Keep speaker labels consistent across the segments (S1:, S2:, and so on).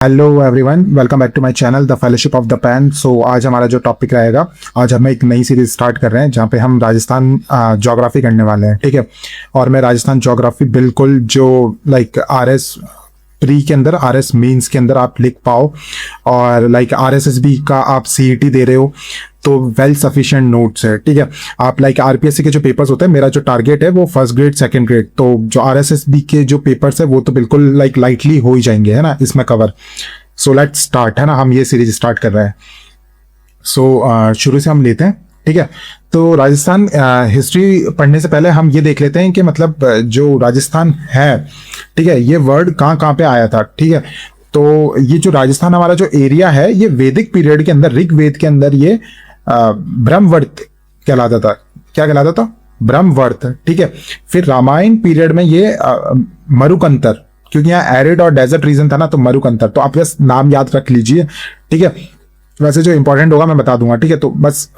S1: Hello everyone, welcome back to my channel the fellowship of the pen. So आज हमारा जो topic रहेगा, आज हम एक नई सीरीज स्टार्ट कर रहे हैं जहाँ पे हम राजस्थान ज्योग्राफी करने वाले हैं। ठीक है, और मैं राजस्थान ज्योग्राफी बिल्कुल जो लाइक आरएस प्री के अंदर, आरएस मेंस के अंदर आप लिख पाओ, और लाइक आरएसएसबी का आप सीईटी दे रहे हो तो वेल सफिशिएंट नोट्स है। ठीक है, आप लाइक आरपीएससी के जो पेपर्स होते हैं, मेरा जो टारगेट है वो फर्स्ट ग्रेड सेकंड ग्रेड, तो जो आरएसएसबी के जो पेपर्स है वो तो बिल्कुल लाइक लाइटली हो ही जाएंगे, है ना, इसमें कवर। सो लेट्स स्टार्ट, है ना, हम ये सीरीज स्टार्ट कर रहे हैं। सो शुरू से हम लेते हैं। ठीक है, तो राजस्थान हिस्ट्री पढ़ने से पहले हम ये देख लेते हैं कि मतलब जो राजस्थान है, ठीक है, ये वर्ड कहाँ कहाँ पे आया था। ठीक है, तो ये जो राजस्थान हमारा जो एरिया है, ये वैदिक पीरियड के अंदर, ऋग्वेद के अंदर ये ब्रह्मवर्त कहलाता था। क्या कहलाता था? ब्रह्मवर्त। ठीक है, फिर रामायण पीरियड में ये मरुकंतर, क्योंकि यहाँ एरिड और डेजर्ट रीजन था ना, तो मरुकंतर। तो आप बस नाम याद रख लीजिए। ठीक है, वैसे जो इंपॉर्टेंट होगा मैं बता दूंगा। ठीक है, तो बस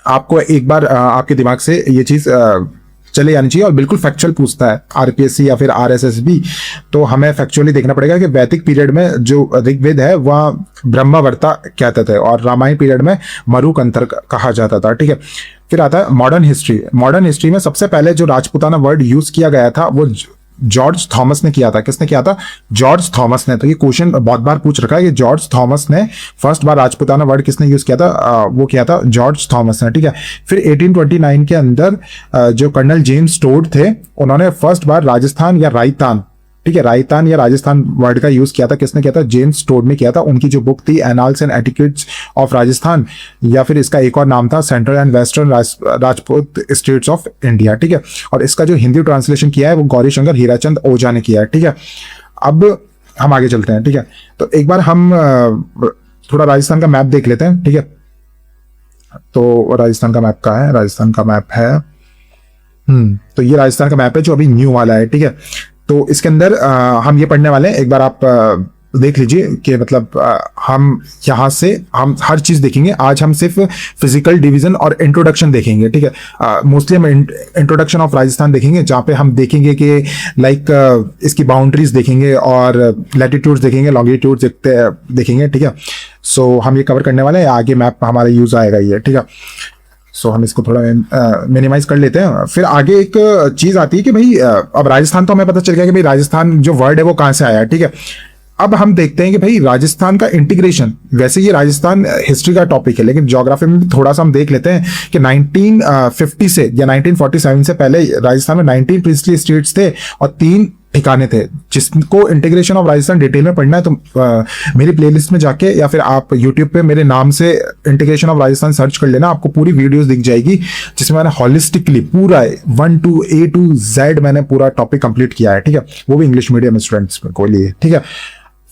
S1: आपको एक बार आपके दिमाग से ये चीज चले जानी चाहिए, और बिल्कुल फैक्चुअल पूछता है आरपीएससी या फिर आरएसएसबी, तो हमें फैक्चुअली देखना पड़ेगा कि वैदिक पीरियड में जो ऋग्वेद है वह ब्रह्मवर्ता कहते थे, और रामायण पीरियड में मरुकंतर कहा जाता था। ठीक है, फिर आता है मॉडर्न हिस्ट्री। मॉडर्न हिस्ट्री में सबसे पहले जो राजपूताना वर्ड यूज किया गया था वो जॉर्ज थॉमस ने किया था। किसने किया था? जॉर्ज थॉमस ने। तो ये क्वेश्चन बहुत बार पूछ रखा है कि जॉर्ज थॉमस ने फर्स्ट बार राजपूताना वर्ड किसने यूज किया था? वो किया था जॉर्ज थॉमस ने। ठीक है, फिर 1829 के अंदर जो कर्नल जेम्स टोड थे, उन्होंने फर्स्ट बार राजस्थान या राजस्थान, ठीक है, राजस्थान या राजस्थान वर्ड का यूज किया था। किसने किया था? जेम्स टोड ने किया था। उनकी जो बुक थी annals and etiquettes of Rajasthan, या फिर इसका एक और नाम था central and western Rajput states of India. ठीक है, और इसका जो हिंदी ट्रांसलेशन किया है वो गौरी शंकर हीराचंद ओझा ने किया है। ठीक है, अब हम आगे चलते हैं। ठीक है, तो एक बार हम थोड़ा राजस्थान का मैप देख लेते हैं। ठीक है, तो राजस्थान का मैप कहाँ है? राजस्थान का मैप है तो ये राजस्थान का मैप है जो अभी न्यू वाला है। ठीक है, तो इसके अंदर हम ये पढ़ने वाले हैं। एक बार आप देख लीजिए कि मतलब हम यहाँ से हम हर चीज देखेंगे। आज हम सिर्फ फिजिकल डिवीजन और इंट्रोडक्शन देखेंगे। ठीक है, मोस्टली हम इंट्रोडक्शन ऑफ राजस्थान देखेंगे, जहाँ पे हम देखेंगे कि लाइक इसकी बाउंड्रीज देखेंगे, और लैटिट्यूड्स देखेंगे, लॉन्गिट्यूड्स देखेंगे। ठीक है, सो हम ये कवर करने वाले हैं। आगे मैप हमारा यूज आएगा ये। ठीक है, सो हम इसको थोड़ा मिनिमाइज कर लेते हैं। फिर आगे एक चीज आती है कि भाई अब राजस्थान तो हमें पता चल गया कि भाई राजस्थान जो वर्ड है वो कहाँ से आया है। ठीक है, अब हम देखते हैं कि भाई राजस्थान का इंटीग्रेशन, वैसे ये राजस्थान हिस्ट्री का टॉपिक है, लेकिन ज्योग्राफी में थोड़ा सा हम देख लेते हैं कि 1950 से या 1947 से पहले राजस्थान में 19 प्रिंसली स्टेट्स थे और 3 ठिकाने थे। जिसको इंटीग्रेशन ऑफ राजस्थान डिटेल में पढ़ना है तो मेरी प्लेलिस्ट में जाके या फिर आप यूट्यूब पे मेरे नाम से इंटीग्रेशन ऑफ राजस्थान सर्च कर लेना, आपको पूरी वीडियोस दिख जाएगी जिसमें मैंने हॉलिस्टिकली पूरा 1 to A to Z मैंने पूरा टॉपिक कंप्लीट किया है। ठीक है, वो भी इंग्लिश मीडियम स्टूडेंट्स को लिए। ठीक है,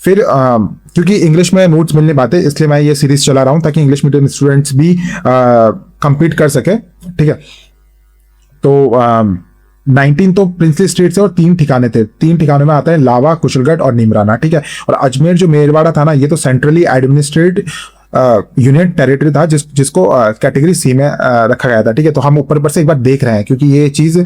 S1: फिर क्योंकि इंग्लिश में नोट्स मिलने पाते, इसलिए मैं ये सीरीज चला रहा हूं ताकि इंग्लिश मीडियम स्टूडेंट्स भी कंप्लीट कर सके। ठीक है, तो 19 तो प्रिंसली स्टेट्स है और 3 ठिकाने थे। 3 ठिकानों में आता है लावा, कुशलगढ़ और नीमराना। ठीक है, और अजमेर जो मेरवाड़ा था ना, ये तो सेंट्रली एडमिनिस्ट्रेटेड यूनियन टेरिटरी था, जिसको कैटेगरी सी में रखा गया था। ठीक है, तो हम ऊपर से एक बार देख रहे हैं क्योंकि ये चीज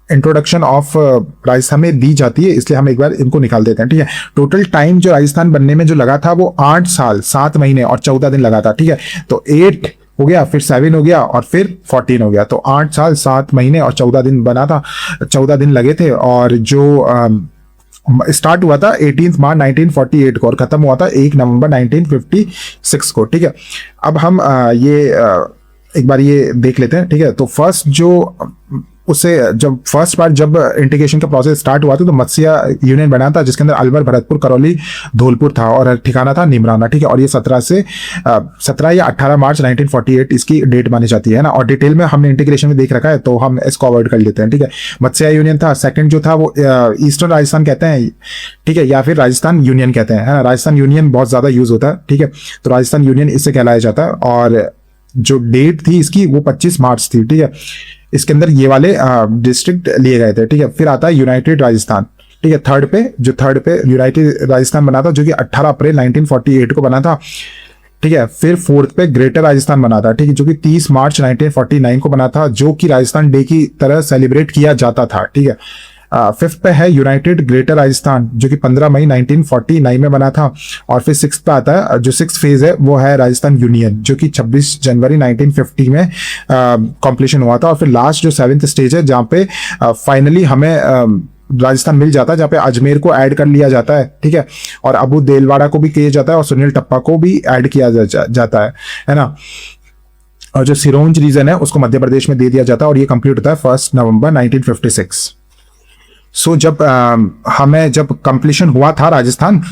S1: इंट्रोडक्शन ऑफ राजस्थान में दी जाती है, इसलिए हम एक बार इनको निकाल देते हैं। ठीक है, टोटल टाइम जो राजस्थान बनने में जो लगा था वो 8 साल 7 महीने और 14 दिन लगा था। ठीक है, तो 8 हो गया, फिर 7 हो गया और फिर 14 हो गया, तो 8 साल 7 महीने और 14 दिन बना था, 14 दिन लगे थे। और जो स्टार्ट हुआ था 18 मार्च 1948 को और खत्म हुआ था 1 नवंबर 1956 को। ठीक है, अब हम ये एक बार ये देख लेते हैं। ठीक है, तो फर्स्ट जो उससे जब फर्स्ट बार जब इंटीग्रेशन का प्रोसेस स्टार्ट हुआ था तो मत्स्य यूनियन बना था, जिसके अंदर अलवर, भरतपुर, करौली, धौलपुर था और ठिकाना था नीमराना। ठीक है, और ये 17 या 18 मार्च 1948 इसकी डेट मानी जाती है ना, और डिटेल में हमने इंटीग्रेशन में देख रखा है तो हम इसको अवॉइड कर लेते हैं। ठीक है, मत्स्य यूनियन था। सेकंड जो था वो ईस्टर्न राजस्थान कहते हैं, ठीक है, या फिर राजस्थान यूनियन कहते हैं, है ना। राजस्थान यूनियन बहुत ज्यादा यूज होता है। ठीक है, तो राजस्थान यूनियन इससे कहलाया जाता है, और जो डेट थी इसकी वो 25 मार्च थी। ठीक है, इसके अंदर ये वाले डिस्ट्रिक्ट लिए गए थे। ठीक है, फिर आता है यूनाइटेड राजस्थान। ठीक है, थर्ड पे यूनाइटेड राजस्थान बना था, जो कि 18 अप्रैल 1948 को बना था। ठीक है, फिर फोर्थ पे ग्रेटर राजस्थान बना था। ठीक है, जो कि 30 मार्च 1949 को बना था, जो कि राजस्थान डे की तरह सेलिब्रेट किया जाता था। ठीक है, फिफ्थ पे है यूनाइटेड ग्रेटर राजस्थान, जो कि 15 मई 1949 में बना था। और फिर सिक्स पे आता है, जो सिक्स फेज है वो है राजस्थान यूनियन, जो कि 26 जनवरी 1950 में कंप्लीशन हुआ था। और फिर लास्ट जो सेवेंथ स्टेज है, जहाँ पे फाइनली हमें राजस्थान मिल जाता है, जहाँ पे अजमेर को ऐड कर लिया जाता है, ठीक है, और अबू देलवाड़ा को भी किया जाता है और सुनील टप्पा को भी ऐड किया जाता है ना। और जो सिरोंज रीजन है उसको मध्य प्रदेश में दे दिया जाता है, और ये कंप्लीट होता है 1 नवंबर 1956। सो जब हमें जब कंप्लीशन हुआ था राजस्थान,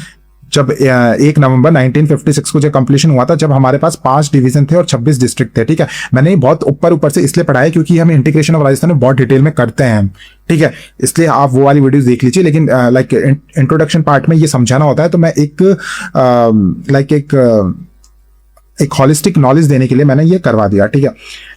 S1: जब 1 नवंबर 1956 को जब कंप्लीशन हुआ था, जब हमारे पास 5 डिवीजन थे और 26 डिस्ट्रिक्ट थे, ठीक है। मैंने बहुत ऊपर से इसलिए पढ़ा है क्योंकि हम इंटीग्रेशन ऑफ राजस्थान में बहुत डिटेल में करते हैं, ठीक है, इसलिए आप वो वाली वीडियोस देख लीजिए। लेकिन लाइक इंट्रोडक्शन पार्ट में ये समझाना होता है, तो मैं एक हॉलिस्टिक नॉलेज देने के लिए मैंने ये करवा दिया, ठीक है।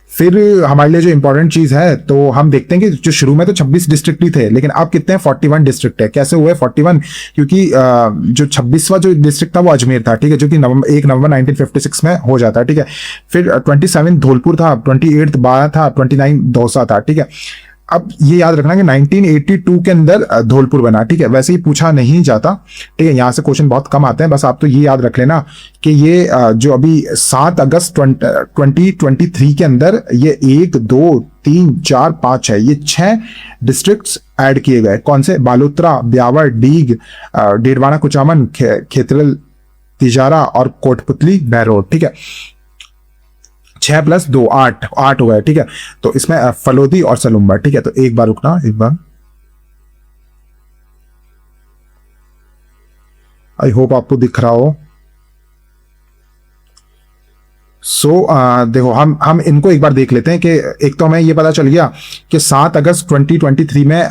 S1: फिर हमारे लिए जो इंपॉर्टेंट चीज है, तो हम देखते हैं कि जो शुरू में तो 26 डिस्ट्रिक्ट ही थे, लेकिन अब कितने हैं, 41 डिस्ट्रिक्ट है। कैसे हुए 41? क्योंकि जो 26वां जो डिस्ट्रिक्ट था वो अजमेर था, ठीक है, जो कि 1 नवंबर 1956 में हो जाता है, ठीक है। फिर 27 धौलपुर था, 28 बारा था, 29 दौसा था, ठीक है। अब ये याद रखना कि 1982 के अंदर धौलपुर बना, ठीक है, वैसे ही पूछा नहीं जाता, ठीक है, यहाँ से क्वेश्चन बहुत कम आते हैं। बस आप तो ये याद रख लेना कि ये जो अभी 7 अगस्त 2023 के अंदर ये 1 2 3 4 5 है, ये 6 डिस्ट्रिक्ट्स ऐड किए गए। कौन से? बालोतरा, ब्यावर, डीग, डेडवाना कुचामन, खेतरल तिजारा और कोटपुतली बहरोड, ठीक है। 6 + 2 8 हुआ है, ठीक है। तो इसमें फलोदी और सलुम्बर, ठीक है। तो एक बार रुकना, एक बार, आई होप आपको दिख रहा हो। देखो हम इनको एक बार देख लेते हैं कि एक तो हमें ये पता चल गया कि 7 अगस्त 2023 में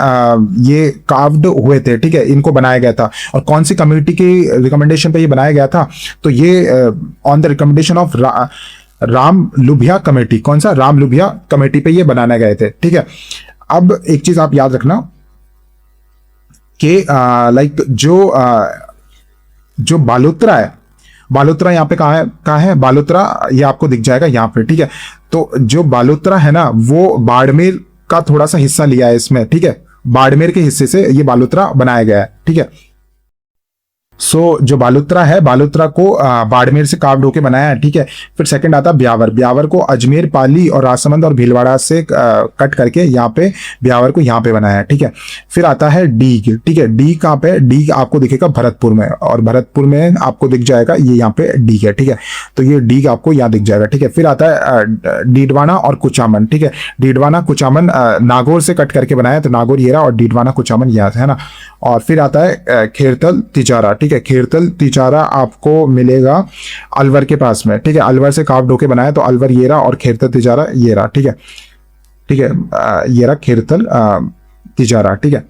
S1: ये कार्व्ड हुए थे, ठीक है, इनको बनाया गया था। और कौन सी कमेटी की रिकमेंडेशन पे ये बनाया गया था? तो ये on the recommendation of Ram Lubhaya committee. कौन सा? राम लुभिया कमेटी पे ये बनाने गए थे, ठीक है। अब एक चीज आप याद रखना कि लाइक जो बालोतरा है, बालोतरा यहाँ पे कहाँ है? बालोतरा ये आपको दिख जाएगा यहाँ पे, ठीक है। तो जो बालोतरा है ना, वो बाड़मेर का थोड़ा सा हिस्सा लिया है इसमें, ठीक है, बाड़मेर के हिस्से से ये बालोतरा बनाया गया है, ठीक है। जो बालोतरा है, बालोतरा को बाड़मेर से कार्व्ड होके बनाया है, ठीक है। फिर सेकंड आता ब्यावर, ब्यावर को अजमेर, पाली और राजसमंद और भीलवाड़ा से कट करके यहाँ पे ब्यावर को यहाँ पे बनाया है, ठीक है। फिर आता है डीग, ठीक है। डीग कहाँ पे? डीग आपको दिखेगा भरतपुर में, और भरतपुर में आपको दिख जाएगा ये यहाँ पे डीग है, ठीक है। तो ये डीग आपको यहाँ दिख जाएगा, ठीक है। फिर आता है डीडवाना और कुचामन, ठीक है। डीडवाना कुचामन नागौर से कट करके बनाया, तो नागौर ये रहा और डीडवाना कुचामन यहाँ है ना। और फिर आता है खेरतल तिजारा, ठीक है। खेरतल तिजारा आपको मिलेगा अलवर के पास में, ठीक है। अलवर से कार्व्ड होके बनाया, तो अलवर ये रहा और खेरतल तिजारा ये रहा, ठीक है, ठीक है। ये रहा खेरतल तिजारा, ठीक है,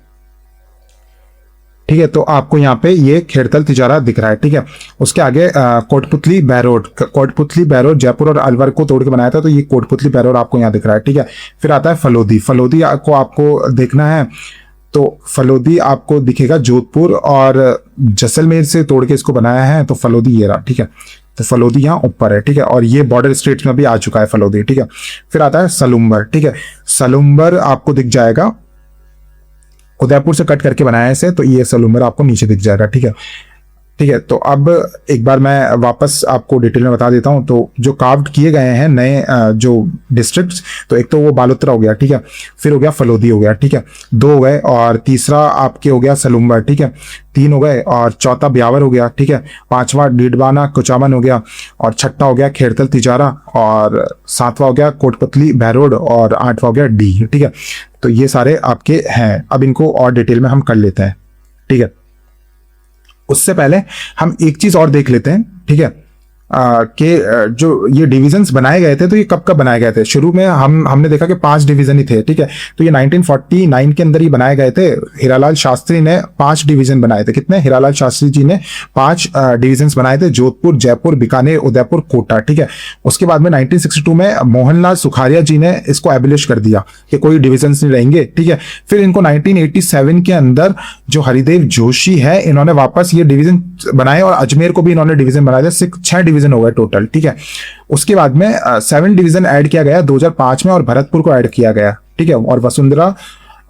S1: ठीक है। तो आपको यहाँ पे ये खेरतल तिजारा दिख रहा है, ठीक है। उसके आगे कोटपुतली बहरोड, कोटपुतली बहरोड जयपुर और अलवर को तोड़ के बनाया था, तो ये कोटपुतली बहरोड आपको यहाँ दिख रहा है, ठीक है। फिर आता है फलोदी, फलोदी को आपको देखना है, तो फलोदी आपको दिखेगा जोधपुर और जैसलमेर से तोड़ के इसको बनाया है, तो फलोदी ये रहा, ठीक है। तो फलोदी यहाँ ऊपर है, ठीक है, और ये बॉर्डर स्टेट्स में भी आ चुका है फलोदी, ठीक है। फिर आता है सलुम्बर, ठीक है। सलुम्बर आपको दिख जाएगा, उदयपुर से कट करके बनाया है इसे, तो ये सलुम्बर आपको नीचे दिख जाएगा, ठीक है, ठीक है। तो अब एक बार मैं वापस आपको डिटेल में बता देता हूं। तो जो कार्व्ड किए गए हैं नए जो डिस्ट्रिक्ट्स, तो एक तो वो बालोतरा हो गया, ठीक है। फिर हो गया फलोदी हो गया, ठीक है, 2 हो गए। और तीसरा आपके हो गया सलुम्बर, ठीक है, 3 हो गए। और चौथा ब्यावर हो गया, ठीक है। 5वां डीडवाना कुचामन हो गया, और 6ठा हो गया खेरतल तिजारा, और 7वां हो गया कोटपुतली बहरोड, और 8वां हो गया डी, ठीक है। तो ये सारे आपके हैं। अब इनको और डिटेल में हम कर लेते हैं, ठीक है। उससे पहले हम एक चीज और देख लेते हैं, ठीक है, कि जो ये डिविजन्स बनाए गए थे, तो ये कब कब बनाए गए थे? शुरू में हमने देखा कि 5 डिवीजन ही थे, ठीक है। तो ये 1949 के अंदर ही बनाए गए थे। हीरालाल शास्त्री ने 5 डिवीजन बनाए थे। कितने? हीरालाल शास्त्री जी ने 5 डिवीजन्स बनाए थे, जोधपुर, जयपुर, बीकानेर, उदयपुर, कोटा, ठीक है। उसके बाद में 1962 में मोहनलाल सुखाड़िया जी ने इसको एबलिश कर दिया कि कोई डिविजन नहीं रहेंगे, ठीक है। फिर इनको 1987 के अंदर जो हरिदेव जोशी है, इन्होंने वापस ये डिवीजन बनाए, और अजमेर को भी इन्होंने डिवीजन बनाए थे। 6 डिवीजन हो गए टोटल, ठीक है। उसके बाद में 7 डिवीजन ऐड किया गया 2005 में, और भरतपुर को ऐड किया गया, ठीक है। और वसुंधरा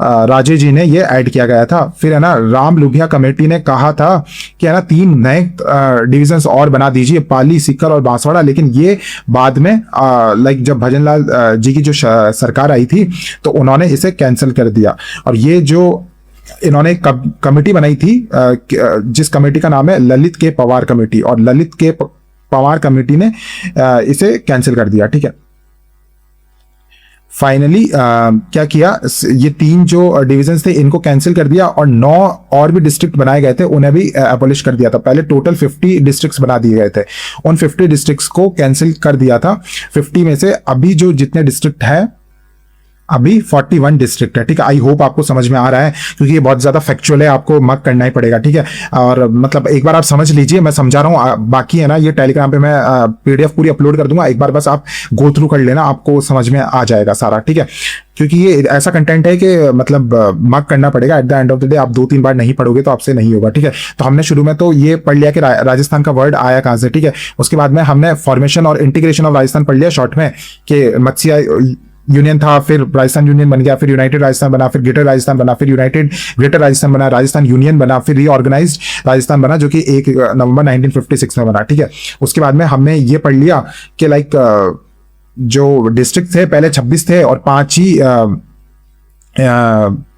S1: राजे जी ने ये ऐड किया गया था। फिर है ना राम लुभिया कमेटी ने कहा था कि है ना 3 नए डिविजन्स और बना दीजिए, पाली, सीकर और बांसवाड़ा। लेकिन ये बाद में लाइक जब भजनलाल जी की जो सरकार आई थी तो उन्होंने इसे कैंसिल कर दिया। और ये जो इन्होंने एक कमेटी बनाई थी जिस कमेटी का नाम है ललित के पवार कमेटी, और ललित के पवार कमेटी ने इसे कैंसिल कर दिया। ठीक है, फाइनली क्या किया, ये 3 जो डिविजन्स थे इनको कैंसिल कर दिया और 9 और भी डिस्ट्रिक्ट बनाए गए थे उन्हें भी एबॉलिश कर दिया था। पहले टोटल 50 डिस्ट्रिक्ट्स बना दिए गए थे, उन 50 डिस्ट्रिक्ट्स को कैंसिल कर दिया था। 50 में से अभी जो जितने डिस्ट्रिक्ट है अभी 41 डिस्ट्रिक्ट है। ठीक है, आई होप आपको समझ में आ रहा है क्योंकि ये बहुत ज्यादा फैक्चुअल है, आपको मत करना ही पड़ेगा। ठीक है, और मतलब एक बार आप समझ लीजिए, मैं समझा रहा हूँ, बाकी है ना ये टेलीग्राम पे मैं पीडीएफ पूरी अपलोड कर दूंगा, एक बार बस आप गो थ्रू कर लेना, आपको समझ में आ जाएगा सारा। ठीक है, क्योंकि ये ऐसा कंटेंट है कि मतलब मार्क करना पड़ेगा, eight the end of the day आप 2-3 बार नहीं पढ़ोगे तो आपसे नहीं होगा। ठीक है, तो हमने शुरू में तो ये पढ़ लिया कि राजस्थान का वर्ड आया कहां से। ठीक है, उसके बाद में हमने फॉर्मेशन और इंटीग्रेशन ऑफ राजस्थान पढ़ लिया शॉर्ट में, कि मत्स्य यूनियन था, फिर राजस्थान यूनियन बन गया, फिर यूनाइटेड राजस्थान बना, फिर ग्रेटर राजस्थान बना, फिर यूनाइटेड ग्रेटर राजस्थान बना, राजस्थान यूनियन बना, फिर रीऑर्गेनाइज्ड राजस्थान बना जो कि 1 नवंबर 1956 में बना। ठीक है, उसके बाद में हमने ये पढ़ लिया कि लाइक जो डिस्ट्रिक्ट थे पहले 26 थे और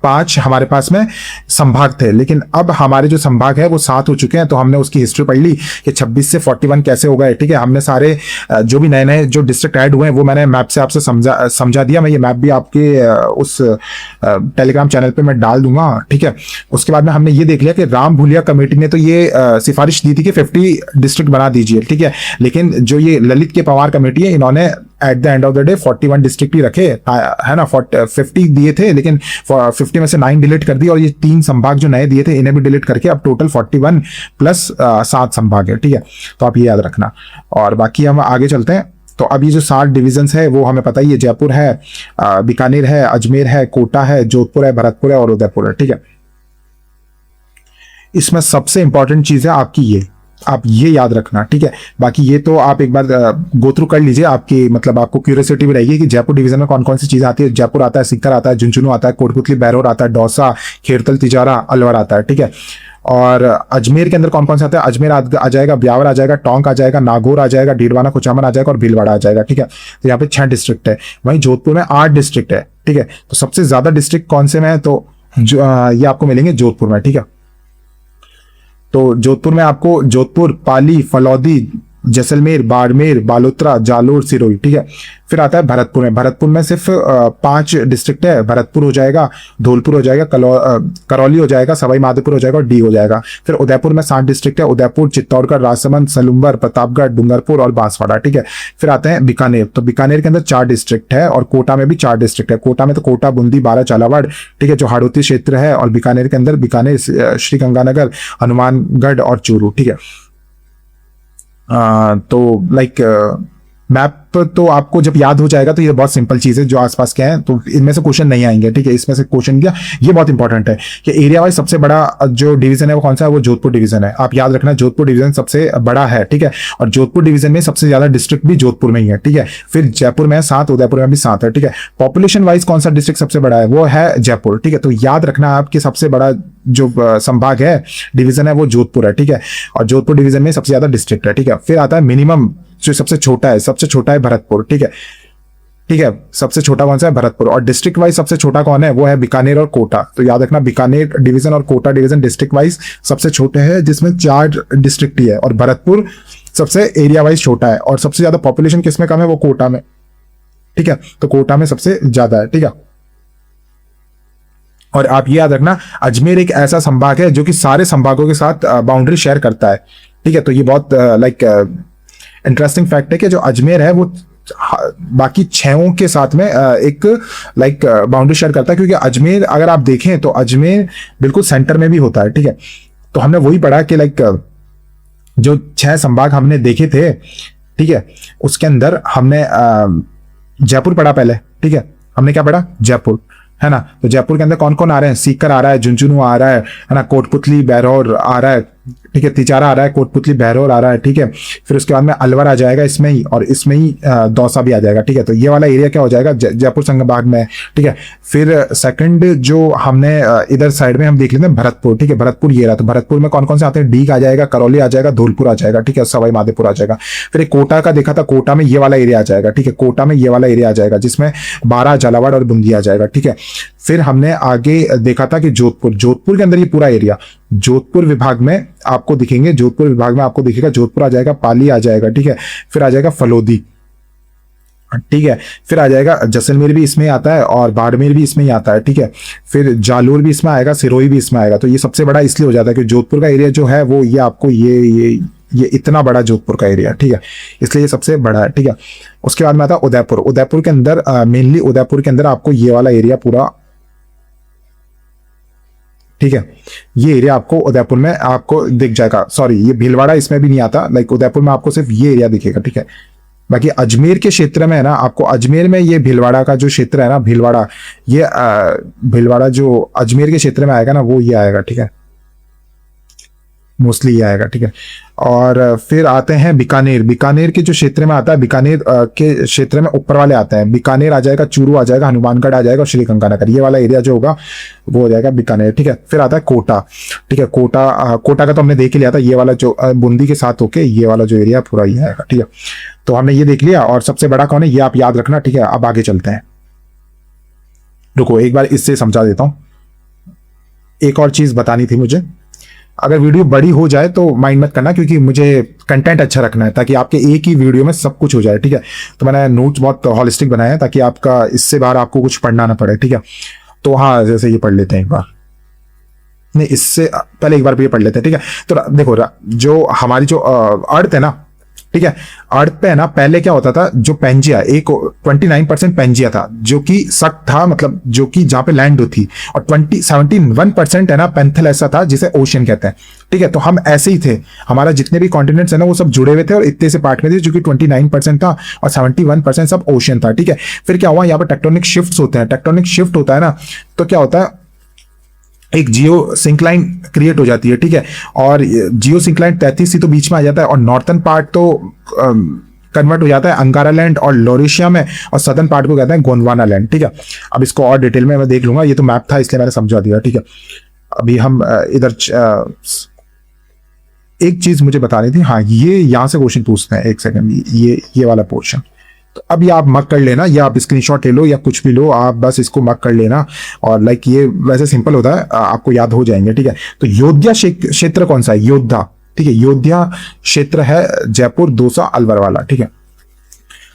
S1: 5 हमारे पास में संभाग थे, लेकिन अब हमारे जो संभाग है वो 7 हो चुके हैं। तो हमने उसकी हिस्ट्री पढ़ ली कि 26 से 41 कैसे हो गए। ठीक है, हमने सारे जो भी नए नए जो डिस्ट्रिक्ट ऐड हुए हैं वो मैंने मैप से आपसे समझा दिया। मैं ये मैप भी आपके उस टेलीग्राम चैनल पे मैं डाल दूंगा। ठीक है, उसके बाद में हमने ये देख लिया कि राम भूलिया कमेटी ने तो ये सिफारिश दी थी कि 50 डिस्ट्रिक्ट बना दीजिए। ठीक है, लेकिन जो ये ललित के पवार कमेटी है इन्होंने at the end of the day 41 district ही रखे, है ना। 50 दिए थे लेकिन 50 में से 9 डिलीट कर दी, और ये 3 संभाग जो नए दिए थे इन्हें भी डिलीट करके अब टोटल 41 प्लस 7 संभाग है। ठीक है, तो आप ये याद रखना। और बाकी हम आगे चलते हैं। तो अब ये जो 7 डिविजन्स है वो हमें पता ही है, जयपुर है, बीकानेर है, अजमेर है, कोटा है, जोधपुर है, भरतपुर है और उदयपुर है। ठीक है, इसमें सबसे इंपॉर्टेंट चीज है आपकी ये, आप ये याद रखना। ठीक है, बाकी ये तो आप एक बार गो थ्रू कर लीजिए, आपकी मतलब आपको क्यूरियोसिटी भी रहेगी कि जयपुर डिवीजन में कौन कौन सी चीजें आती है। जयपुर आता है, सीकर आता है, झुंझुनू आता है, कोटपुतली, बैरोर आता है, दौसा, खेरतल, तिजारा, अलवर आता है। ठीक है, और अजमेर के अंदर कौन कौन से आता है, अजमेर आ जाएगा, ब्यावर आ जाएगा, टोंक आ जाएगा, नागौर आ जाएगा, डीडवाना, कुचामन आ जाएगा और भीलवाड़ा आ जाएगा। ठीक है, तो यहाँ पे 6 डिस्ट्रिक्ट है। वहीं जोधपुर में 8 डिस्ट्रिक्ट है। ठीक है, तो सबसे ज्यादा डिस्ट्रिक्ट कौन से में है, तो ये आपको मिलेंगे जोधपुर में। ठीक है, तो जोधपुर में आपको जोधपुर, पाली, फलौदी, जैसलमेर, बाड़मेर, बालोतरा, जालोर, सिरोही। ठीक है, फिर आता है भरतपुर में। भरतपुर में सिर्फ 5 डिस्ट्रिक्ट है, भरतपुर हो जाएगा, धौलपुर हो जाएगा, करौली हो जाएगा, सवाई माधोपुर हो जाएगा और डी हो जाएगा। फिर उदयपुर में 7 डिस्ट्रिक्ट है, उदयपुर, चित्तौड़गढ़, राजसमंद, सलुम्बर, प्रतापगढ़, डूंगरपुर और बांसवाड़ा। ठीक है, फिर आते हैं बीकानेर। तो बीकानेर के अंदर 4 डिस्ट्रिक्ट है और कोटा में भी 4 डिस्ट्रिक्ट है। कोटा में तो कोटा, बूंदी, बारा, झालावाड़, ठीक है, जो हाड़ौती क्षेत्र है, और बीकानेर के अंदर बीकानेर, श्रीगंगानगर, हनुमानगढ़ और चूरू। ठीक है, तो लाइक मैप तो आपको जब याद हो जाएगा तो ये बहुत सिंपल चीज है, जो आसपास के हैं तो इनमें से क्वेश्चन नहीं आएंगे। ठीक है, इसमें से क्वेश्चन क्या, ये बहुत इंपॉर्टेंट है कि एरिया वाइज सबसे बड़ा जो डिवीजन है वो कौन सा है, वो जोधपुर डिवीजन है। आप याद रखना, जोधपुर डिवीजन सबसे बड़ा है। ठीक है, और जोधपुर डिवीजन में सबसे ज्यादा डिस्ट्रिक्ट भी जोधपुर में ही है। ठीक है, फिर जयपुर में 7, उदयपुर में भी 7 है। ठीक है, पॉपुलेशन वाइज कौन सा डिस्ट्रिक्ट सबसे बड़ा है, वो है जयपुर। ठीक है, तो याद रखना आपके सबसे बड़ा जो संभाग है, डिवीजन है, वो जोधपुर है। ठीक है, और जोधपुर डिवीजन में सबसे ज्यादा डिस्ट्रिक्ट है। ठीक है, फिर आता है मिनिमम जो सबसे छोटा है भरतपुर। ठीक है, ठीक है, सबसे छोटा कौन सा है, भरतपुर। और डिस्ट्रिक्ट वाइज सबसे छोटा कौन है, वो है बीकानेर और कोटा। तो याद रखना, बीकानेर डिवीजन और कोटा डिवीजन डिस्ट्रिक्ट वाइज सबसे छोटे हैं, जिसमें 4 डिस्ट्रिक्ट ही है, और भरतपुर सबसे एरिया वाइज छोटा है। और सबसे ज्यादा पॉपुलेशन किसमें कम है, वो कोटा में। ठीक है, तो कोटा में सबसे ज्यादा है। ठीक है, और आप ये याद रखना, अजमेर एक ऐसा संभाग है जो कि सारे संभागों के साथ बाउंड्री शेयर करता है। ठीक है, तो ये बहुत लाइक इंटरेस्टिंग फैक्ट है कि जो अजमेर है वो बाकी 6 के साथ में एक लाइक बाउंड्री शेयर करता है, क्योंकि अजमेर अगर आप देखें तो अजमेर बिल्कुल सेंटर में भी होता है। ठीक है, तो हमने वही पढ़ा कि लाइक जो 6 संभाग हमने देखे थे, ठीक है, उसके अंदर हमने जयपुर पढ़ा पहले। ठीक है, हमने क्या पढ़ा, जयपुर, है ना। तो जयपुर के अंदर कौन कौन आ रहे हैं, सीकर आ रहा है, झुंझुनू आ रहा है ना, कोटपुतली, बैरोर आ रहा है। ठीक है, तिजारा आ रहा है, कोटपुतली, बहरौल आ रहा है, ठीक है। फिर उसके बाद में अलवर आ जाएगा इसमें ही, और इसमें ही दौसा भी आ जाएगा, ठीक है। तो ये वाला एरिया क्या हो जाएगा, जयपुर संभाग में, ठीक है। फिर सेकंड जो हमने इधर साइड में हम देख लेते हैं भरतपुर, ठीक है। भरतपुर ये रहा, तो भरतपुर में कौन कौन से आते हैं, डीग आ जाएगा, करौली आ जाएगा, धौलपुर आ जाएगा, ठीक है, सवाई माधोपुर आ जाएगा। फिर एक कोटा का देखा था, कोटा में ये वाला एरिया आ जाएगा, ठीक है। कोटा में ये वाला एरिया आ जाएगा जिसमें बारां, झालावाड़ और बूंदी आ जाएगा, ठीक है। फिर हमने आगे देखा था कि जोधपुर, जोधपुर के अंदर ये पूरा एरिया, जोधपुर विभाग में आपको दिखेंगे, जोधपुर विभाग में आपको दिखेगा, जोधपुर आ जाएगा, पाली आ जाएगा, ठीक है। फिर आ जाएगा फलोदी, ठीक है। फिर आ जाएगा जैसलमेर भी इसमें आता है, और बाड़मेर भी इसमें ही आता है, ठीक है। फिर जालोर भी इसमें आएगा, सिरोही भी इसमें आएगा। तो ये सबसे बड़ा इसलिए हो जाता है कि जोधपुर का एरिया जो है वो ये आपको ये इतना बड़ा जोधपुर का एरिया, ठीक है, इसलिए ये सबसे बड़ा है, ठीक है। उसके बाद में आता है उदयपुर, उदयपुर के अंदर मेनली उदयपुर के अंदर आपको ये वाला एरिया पूरा, ठीक है, ये एरिया आपको उदयपुर में आपको दिख जाएगा। सॉरी, ये भीलवाड़ा इसमें भी नहीं आता, लाइक उदयपुर में आपको सिर्फ ये एरिया दिखेगा, ठीक है। बाकी अजमेर के क्षेत्र में है ना, आपको अजमेर में ये भीलवाड़ा का जो क्षेत्र है ना, भीलवाड़ा, ये भीलवाड़ा जो अजमेर के क्षेत्र में आएगा ना, वो ये आएगा, ठीक है, मोस्टली ये आएगा, ठीक है। और फिर आते हैं बीकानेर, बीकानेर के जो क्षेत्र में आता है, बीकानेर के क्षेत्र में ऊपर वाले आते हैं, बीकानेर आ जाएगा, चूरू आ जाएगा, हनुमानगढ़ आ जाएगा, और श्रीगंगानगर, ये वाला एरिया जो होगा वो हो जाएगा बीकानेर, ठीक है। फिर आता है कोटा, ठीक है, कोटा, कोटा का तो हमने देख ही लिया था, ये वाला जो बूंदी के साथ होके ये वाला जो एरिया पूरा ये आएगा, ठीक है। तो हमने ये देख लिया, और सबसे बड़ा कौन है ये आप याद रखना, ठीक है। अब आगे चलते हैं, रुको एक बार इससे समझा देता हूं, एक और चीज बतानी थी मुझे। अगर वीडियो बड़ी हो जाए तो माइंड मत करना, क्योंकि मुझे कंटेंट अच्छा रखना है ताकि आपके एक ही वीडियो में सब कुछ हो जाए, ठीक है। तो मैंने नोट्स बहुत हॉलिस्टिक बनाया है ताकि आपका इससे बाहर आपको कुछ पढ़ना ना पड़े, ठीक है। तो हाँ, जैसे ये पढ़ लेते हैं एक बार, नहीं इससे पहले एक बार ये पढ़ लेते हैं, ठीक है। तो देखो, जो हमारी जो अर्थ है ना, ठीक है, अर्थ पे है ना, पहले क्या होता था, जो पेंजिया, एक 29% पेंजिया था जो कि सक था, मतलब जो कि जहां पे लैंड होती, और 71% है ना पेंथल ऐसा था जिसे ओशियन कहते हैं, ठीक है। तो हम ऐसे ही थे, हमारा जितने भी कॉन्टिनेंट्स है ना वो सब जुड़े हुए थे, और इतने से पार्ट में थे जो कि 29% था, और 71% सब ओशियन था, ठीक है। फिर क्या हुआ, यहाँ पर टेक्टोनिक शिफ्ट होते हैं, टेक्टोनिक शिफ्ट होता है ना, तो क्या होता है, एक जियो सिंक्लाइन क्रिएट हो जाती है, ठीक है। और जियो सिंक्लाइन 33 ही तो बीच में आ जाता है, और नॉर्थन पार्ट तो कन्वर्ट हो जाता है अंगारा लैंड और लॉरेशिया में, और सदर्न पार्ट को कहते हैं गोंडवाना लैंड, ठीक है। अब इसको और डिटेल में मैं देख लूंगा, ये तो मैप था इसलिए मैंने समझा दिया, ठीक है। अभी हम इधर एक चीज मुझे बतानी थी, हाँ, ये यहां से क्वेश्चन पूछते हैं, एक सेकंड, ये वाला पोर्शन, तो अभी आप मक कर लेना, या आप स्क्रीनशॉट ले लो या कुछ भी लो, आप बस इसको मक कर लेना, और लाइक ये वैसे सिंपल होता है, आपको याद हो जाएंगे, ठीक है। तो योद्धा क्षेत्र कौन सा है, योद्धा, ठीक है, योद्धा क्षेत्र है जयपुर, दौसा, अलवर वाला, ठीक है।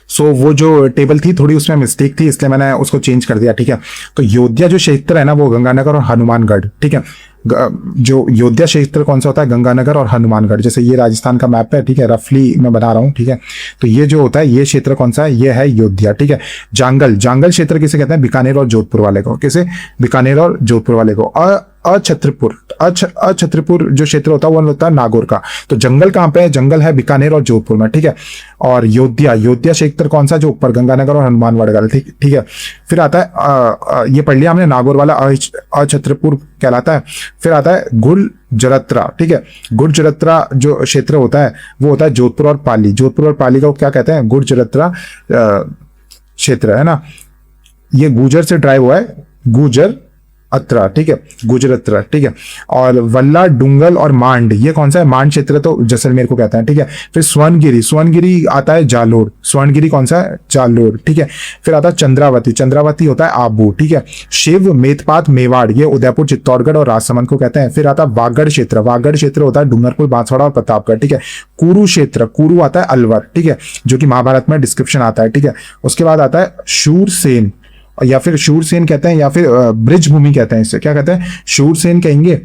S1: सो वो जो टेबल थी थोड़ी उसमें मिस्टेक थी, इसलिए मैंने उसको चेंज कर दिया, ठीक है। तो योद्धा जो क्षेत्र है ना वो गंगानगर और हनुमानगढ़, ठीक है। जो योद्धा क्षेत्र कौन सा होता है, गंगानगर और हनुमानगढ़, जैसे ये राजस्थान का मैप है, ठीक है, रफली मैं बना रहा हूँ, ठीक है। तो ये जो होता है ये क्षेत्र कौन सा है, ये है योद्धा, ठीक है। जांगल, जांगल क्षेत्र किसे कहते हैं, बीकानेर और जोधपुर वाले को, किसे, बीकानेर और जोधपुर वाले को। अछत्रपुर, अछत्रपुर जो क्षेत्र होता है वो होता है नागौर का। तो जंगल कहाँ पे है, जंगल है बीकानेर और जोधपुर में, ठीक है। और योद्धा, योद्धा क्षेत्र कौन सा, जो ऊपर गंगानगर और हनुमानगढ़ वाला, ठीक है। फिर आता है ये पढ़ लिया हमने, नागौर वाला अछत्रपुर कहलाता है। फिर आता है गुर्जरत्रा, ठीक है। गुर्जरत्रा जो क्षेत्र होता है वो होता है जोधपुर और पाली, जोधपुर और पाली को क्या कहते हैं, गुर्जरत्रा क्षेत्र, है ना। ये गुजर से ड्राइव हुआ है, गुजर अत्रा, ठीक है, गुजरत्रा, ठीक है। और वल्ला, डुंगल और मांड, ये कौन सा है, मांड क्षेत्र तो जैसलमेर को कहते हैं, ठीक है। फिर स्वर्णगिरी, स्वर्णगिरी आता है जालोर, स्वर्णगिरी कौन सा है, जालोर, ठीक है। फिर आता है चंद्रावती, चंद्रावती होता है आबू, ठीक है। शिव, मेथपात, मेवाड़, ये उदयपुर, चित्तौड़गढ़ और राजसमंद को कहते हैं। फिर आता है वागड़ क्षेत्र, वागड़ क्षेत्र होता है डूंगरपुर, बांसवाड़ा और प्रतापगढ़, ठीक है। कुरु क्षेत्र, कुरु आता है अलवर, ठीक है, जो कि महाभारत में डिस्क्रिप्शन आता है, ठीक है। उसके बाद आता है शूरसेन, या फिर शूरसेन कहते हैं, या फिर ब्रिज भूमि कहते हैं, इससे क्या कहते हैं, शूरसेन कहेंगे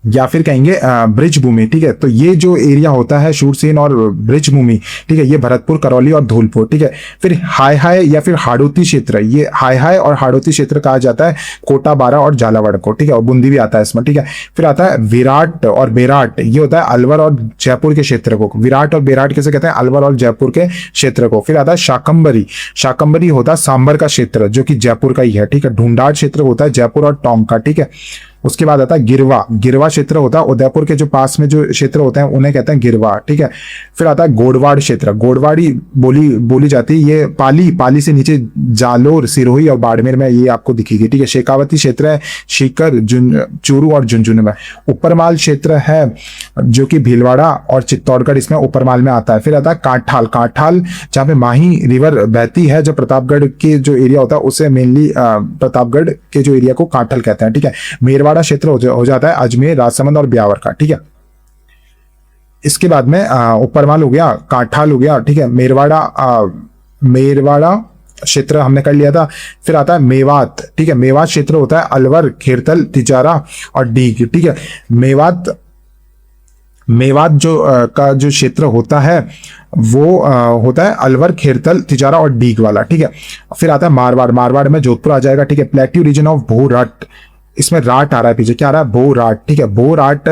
S1: या फिर कहेंगे ब्रिज भूमि, ठीक है। तो ये जो एरिया होता है शूरसेन और ब्रिज भूमि, ठीक है, ये भरतपुर, करौली और धौलपुर, ठीक है। फिर हाय हाय या फिर हाड़ौती क्षेत्र, ये हाय हाय और हाड़ौती क्षेत्र कहा जाता है कोटा, बारा और झालावाड़ को, ठीक है, और बूंदी भी आता है इसमें, ठीक है। फिर आता है विराट और बेराट, ये होता है अलवर और जयपुर के क्षेत्र को, विराट और बेराट कैसे कहते हैं, अलवर और जयपुर के क्षेत्र को। फिर आता है शाकंबरी, शाकंबरी होता है सांबर का क्षेत्र जो कि जयपुर का ही है, ठीक है। ढूंढाड़ क्षेत्र होता है जयपुर और टोंक का, ठीक है। उसके बाद आता है गिरवा, गिरवा क्षेत्र होता है उदयपुर के जो पास में जो क्षेत्र होते हैं उन्हें कहते हैं गिरवा, ठीक है। फिर आता है गोडवाड़ क्षेत्र, गोडवाड़ी बोली बोली जाती है, ये पाली, पाली से नीचे जालोर, सिरोही और बाड़मेर में ये आपको दिखेगी, ठीक है। शेखावती क्षेत्र है सीकर, चूरू और झुंझुनू में। ऊपरमाल क्षेत्र है जो कि भीलवाड़ा और चित्तौड़गढ़ इसमें ऊपरमाल में आता है। फिर आता है कांठाल, कांठाल जहाँ पे माही रिवर बहती है, जो प्रतापगढ़ के जो एरिया होता है उसे मेनली प्रतापगढ़ के जो एरिया को कांठाल कहते हैं, ठीक है। मेरवाड़ा क्षेत्र हो जाता है अजमेर, राजसमंद और ब्यावर का, ठीक है। इसके बाद में ऊपरमाल हो गया, कांठाल हो गया, ठीक है। मेरवाड़ा क्षेत्र हमने कर लिया था। फिर आता है मेवात, ठीक है। मेवात क्षेत्र होता है अलवर, खेरतल, तिजारा और डीग, ठीक है। मेवात जो का जो क्षेत्र होता है वो होता है अलवर, खेरतल, तिजारा और डीग वाला, ठीक है। फिर आता है मारवाड़, मारवाड़ में जोधपुर आ जाएगा, ठीक है। प्लेट्यू रीजन ऑफ भोराट, इसमें राट आ रहा है पीछे, क्या आ रहा है, भोराट, ठीक है। भोराट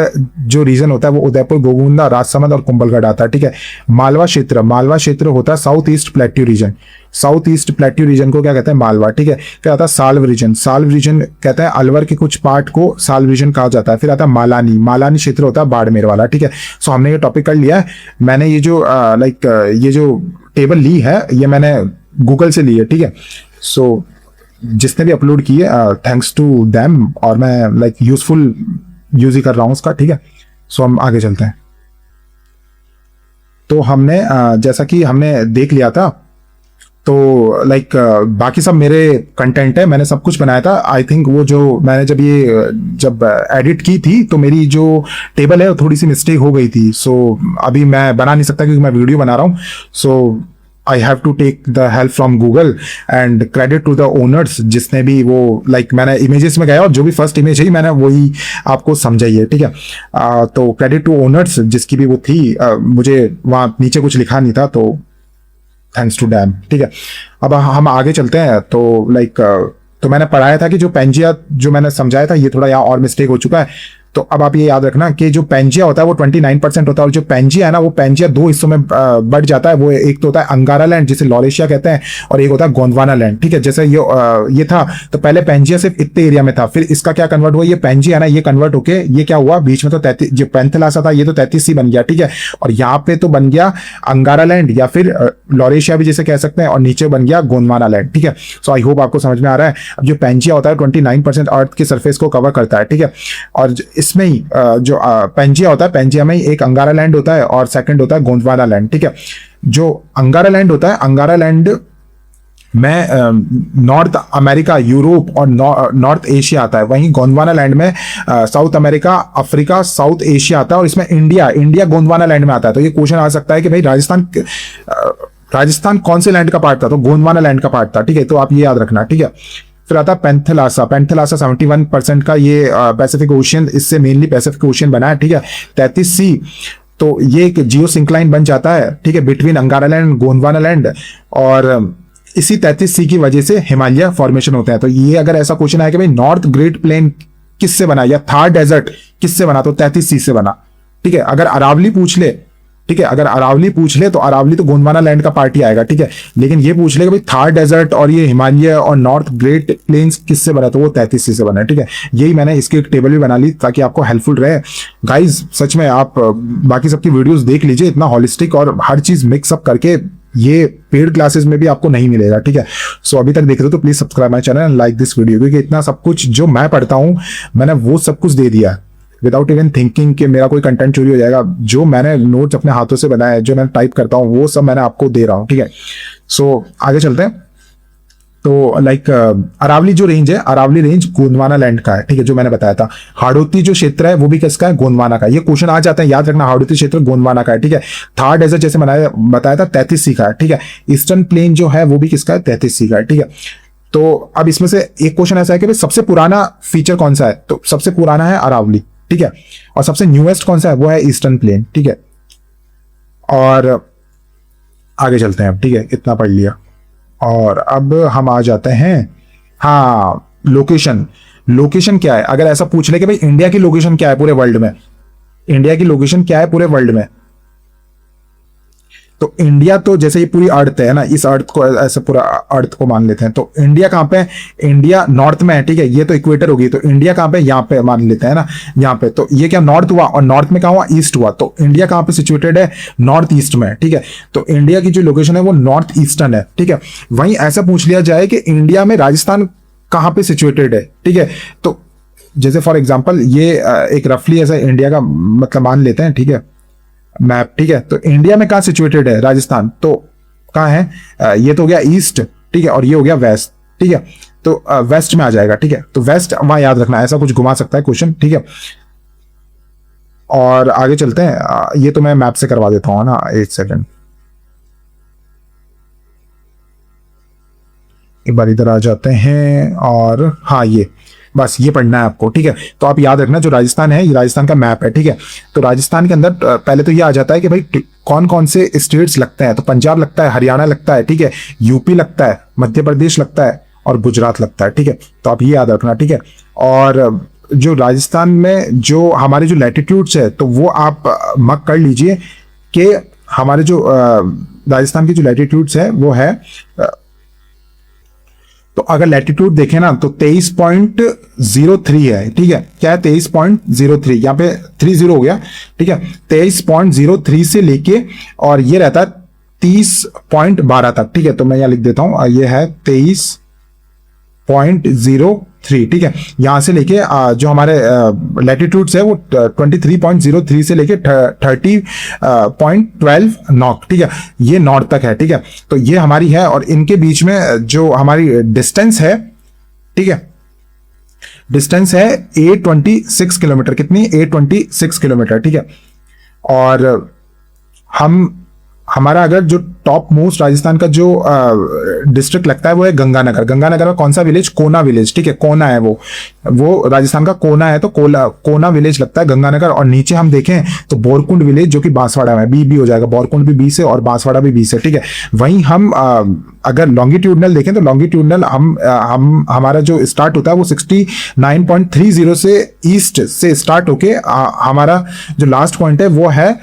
S1: जो रीजन होता है वो उदयपुर, गोविंदा, राजसमंद और कुंभलगढ़ आता है, ठीक है। मालवा क्षेत्र, मालवा क्षेत्र होता है south east plateau region, south east plateau region को क्या कहते हैं, मालवा, ठीक है। फिर आता है साल्व रीजन, साल्व रीजन कहते हैं अलवर के कुछ पार्ट को साल्व रीजन कहा जाता है। फिर आता है मालानी, मालानी क्षेत्र होता है बाड़मेर वाला, ठीक है। सो हमने ये टॉपिक कर लिया है। मैंने ये जो ये जो टेबल ली है ये मैंने गूगल से ली है, ठीक है। सो जिसने भी अपलोड किए थैंक्स टू देम, और मैं यूजफुल यूज ही कर रहा हूँ उसका, ठीक है। सो हम आगे चलते हैं। तो हमने जैसा कि हमने देख लिया था, तो बाकी सब मेरे कंटेंट है, मैंने सब कुछ बनाया था। आई थिंक वो जो मैंने जब एडिट की थी तो मेरी जो टेबल है वो थोड़ी सी मिस्टेक हो गई थी। सो अभी मैं बना नहीं सकता क्योंकि मैं वीडियो बना रहा हूँ। So I have to take the help from Google and credit to the owners, जिसने भी वो मैंने इमेजेस में गया और जो भी फर्स्ट इमेज है मैंने वही आपको समझाई है, ठीक है। तो क्रेडिट टू ओनर्स जिसकी भी वो थी, मुझे वहाँ नीचे कुछ लिखा नहीं था, तो थैंक्स टू डैम, ठीक है। अब हम आगे चलते हैं। तो मैंने पढ़ाया था कि जो पेंजिया जो मैंने समझाया था ये थोड़ा यहाँ और मिस्टेक हो चुका है। तो अब आप ये याद रखना कि जो पेंजिया होता है वो 29% होता है, और जो पेंजिया है ना वो पेंजिया दो हिस्सों में बढ़ जाता है। वो एक तो होता है अंगारा लैंड जिसे लॉरेशिया कहते हैं, और एक होता है गोंडवाना लैंड, ठीक है। जैसे ये था तो पहले पेंजिया सिर्फ इतने एरिया में था, फिर इसका क्या कन्वर्ट हुआ, ये पेंजिया ना ये कन्वर्ट होके ये क्या हुआ बीच में, तो 33 जो पैंथेलासा था ये तो 33C बन गया, ठीक है। और यहाँ पे तो बन गया अंगारा लैंड या फिर लॉरेशिया भी जिसे कह सकते हैं, और नीचे बन गया गोंडवाना लैंड, ठीक है। सो आई होप आपको समझ में आ रहा है। अब जो पेंजिया होता है 29% अर्थ के सरफेस को कवर करता है, ठीक है। और इसमें ही जो पेंजिया होता है, पेंजिया में ही एक अंगारा लैंड होता है और सेकंड होता है गोंडवाना लैंड, ठीक है। जो अंगारा लैंड होता है, अंगारा लैंड में नॉर्थ अमेरिका, यूरोप और नॉर्थ एशिया आता है। वहीं गोंडवाना लैंड में south America, Africa, south Asia आता है, और इसमें इंडिया गोंडवाना लैंड में आता है। तो ये क्वेश्चन आ सकता है कि भाई राजस्थान कौन से लैंड का पार्ट था, तो गोंडवाना लैंड का पार्ट था, ठीक है। तो आप ये याद रखना, ठीक है। फिर आता है पैंथेलासा, 71% का ये पैसिफिक ओशियन, इससे मेनली पैसिफिक ओशियन बना है, ठीक है। 33C, तो ये एक जियो सिंक्लाइन बन जाता है, ठीक है, बिटवीन अंगारा लैंड, गोंडवाना लैंड, और इसी 33C की वजह से हिमालय फॉर्मेशन होते हैं। तो ये अगर ऐसा क्वेश्चन आया कि भाई नॉर्थ ग्रेट प्लेन किससे बना या थार डेजर्ट किससे बना, तो 33C से बना, ठीक है। अगर अरावली पूछ ले, ठीक है, अगर अरावली पूछ ले तो अरावली तो गोंडवाना लैंड का पार्ट ही आएगा, ठीक है। लेकिन ये पूछ ले कि भाई थार डेजर्ट और ये हिमालय और नॉर्थ ग्रेट प्लेन्स किससे बना, तो वो 33C से बना है, ठीक है। यही मैंने इसकी एक टेबल भी बना ली ताकि आपको हेल्पफुल रहे। गाइज सच में आप बाकी सबकी वीडियोस देख लीजिए, इतना हॉलिस्टिक और हर चीज मिक्सअप करके ये पेड क्लासेस में भी आपको नहीं मिलेगा, ठीक है। सो अभी तक देख रहे हो तो please subscribe my channel and like this video, क्योंकि इतना सब कुछ जो मैं पढ़ता हूं मैंने वो सब कुछ दे दिया विदाउट इवन थिंकिंग कि मेरा कोई कंटेंट चोरी हो जाएगा। जो मैंने नोट्स अपने हाथों से बनाए, जो मैंने टाइप करता हूँ वो सब मैंने आपको दे रहा हूँ, ठीक है। सो आगे चलते हैं। तो अरावली जो रेंज है, अरावली रेंज गोंडवाना लैंड का है, ठीक है, जो मैंने बताया था। हाड़ौती जो क्षेत्र है वो भी किसका है, गोंडवाना का। ये क्वेश्चन आ जाते हैं, याद रखना, हाड़ौती क्षेत्र गोंडवाना का है, ठीक है। थार डेजर्ट जैसे बताया था 33C का है, ठीक है। ईस्टर्न प्लेन जो है वो भी किसका है, 33C का है, ठीक है। तो अब इसमें से एक क्वेश्चन ऐसा है कि सबसे पुराना फीचर कौन सा है, तो सबसे पुराना है अरावली, ठीक है। और सबसे न्यूएस्ट कौन सा है, वो है ईस्टर्न प्लेन, ठीक है। और आगे चलते हैं अब, ठीक है, इतना पढ़ लिया। और अब हम आ जाते हैं, हाँ, लोकेशन क्या है। अगर ऐसा पूछ ले कि भाई इंडिया की लोकेशन क्या है पूरे वर्ल्ड में, इंडिया की लोकेशन क्या है पूरे वर्ल्ड में, तो इंडिया तो जैसे ये पूरी अर्थ है ना, इस अर्थ को ऐसे पूरा अर्थ को मान लेते हैं, तो इंडिया कहाँ पे है? इंडिया नॉर्थ में है, ठीक है, ये तो इक्वेटर होगी, तो इंडिया कहाँ पे? यहाँ पे मान लेते हैं ना, यहाँ पे। तो ये क्या नॉर्थ हुआ, और नॉर्थ में कहाँ हुआ? ईस्ट हुआ। तो इंडिया कहाँ पे सिचुएटेड है? नॉर्थ ईस्ट में, ठीक है। तो इंडिया की जो लोकेशन है वो नॉर्थ ईस्टर्न है, ठीक है। वहीं ऐसा पूछ लिया जाए कि इंडिया में राजस्थान कहाँ पे सिचुएटेड है, ठीक है। तो जैसे फॉर एग्जांपल ये एक रफली ऐसा इंडिया का मतलब मान लेते हैं, ठीक है, मैप, ठीक है। तो इंडिया में कहाँ सिचुएटेड है राजस्थान? तो कहाँ है? ये तो हो गया ईस्ट, ठीक है, और ये हो गया वेस्ट, ठीक है। तो वेस्ट में आ जाएगा, ठीक है। तो वेस्ट वहां याद रखना, ऐसा कुछ घुमा सकता है क्वेश्चन, ठीक है। और आगे चलते हैं, ये तो मैं मैप से करवा देता हूँ ना, एक सेकेंड, एक बार इधर आ जाते हैं, और हाँ ये बस ये पढ़ना है आपको, ठीक है। तो आप याद रखना जो राजस्थान है, ये राजस्थान का मैप है, ठीक है। तो राजस्थान के अंदर पहले तो ये आ जाता है कि भाई कौन कौन से स्टेट्स लगते हैं। तो पंजाब लगता है, हरियाणा लगता है, ठीक है, यूपी लगता है, मध्य प्रदेश लगता है, और गुजरात लगता है, ठीक है। तो आप ये याद रखना, ठीक है। और जो राजस्थान में जो हमारे जो लैटिट्यूड्स है, तो वो आप मर्क कर लीजिए कि हमारे जो राजस्थान की जो लैटिट्यूड्स है वो है, तो अगर लैटिट्यूड देखें ना तो 23.03 है, ठीक है। क्या है? 23.03, यहाँ पे 30 हो गया, ठीक है। 23.03 से लेके और ये रहता है 30.12 तक, ठीक है। तो मैं यहाँ लिख देता हूं, ये है 23.03, ठीक है। यहां से लेके जो हमारे लैटिट्यूड्स है वो 23.03 से लेके 30.12 नॉर्थ, ठीक है, ये नॉर्थ तक है, ठीक है। तो ये हमारी है, और इनके बीच में जो हमारी डिस्टेंस है, ठीक है, डिस्टेंस है 826 किलोमीटर। कितनी? 826 किलोमीटर, ठीक है। और हमारा अगर जो टॉप मोस्ट राजस्थान का जो डिस्ट्रिक्ट लगता है वो है गंगानगर। गंगानगर में कौन सा विलेज? कोना विलेज, ठीक है। कोना है वो राजस्थान का कोना है, तो कोना विलेज लगता है गंगानगर। और नीचे हम देखें तो बोरकुंड विलेज जो कि बांसवाड़ा में, बी हो जाएगा, बोरकुंड भी 20 है और बांसवाड़ा भी 20 है, ठीक है। वहीं हम अगर लॉन्गिट्यूडनल देखें तो लॉन्गिट्यूडनल हमारा जो स्टार्ट होता है वो 69.30 से ईस्ट से स्टार्ट होके हमारा जो लास्ट पॉइंट है वो है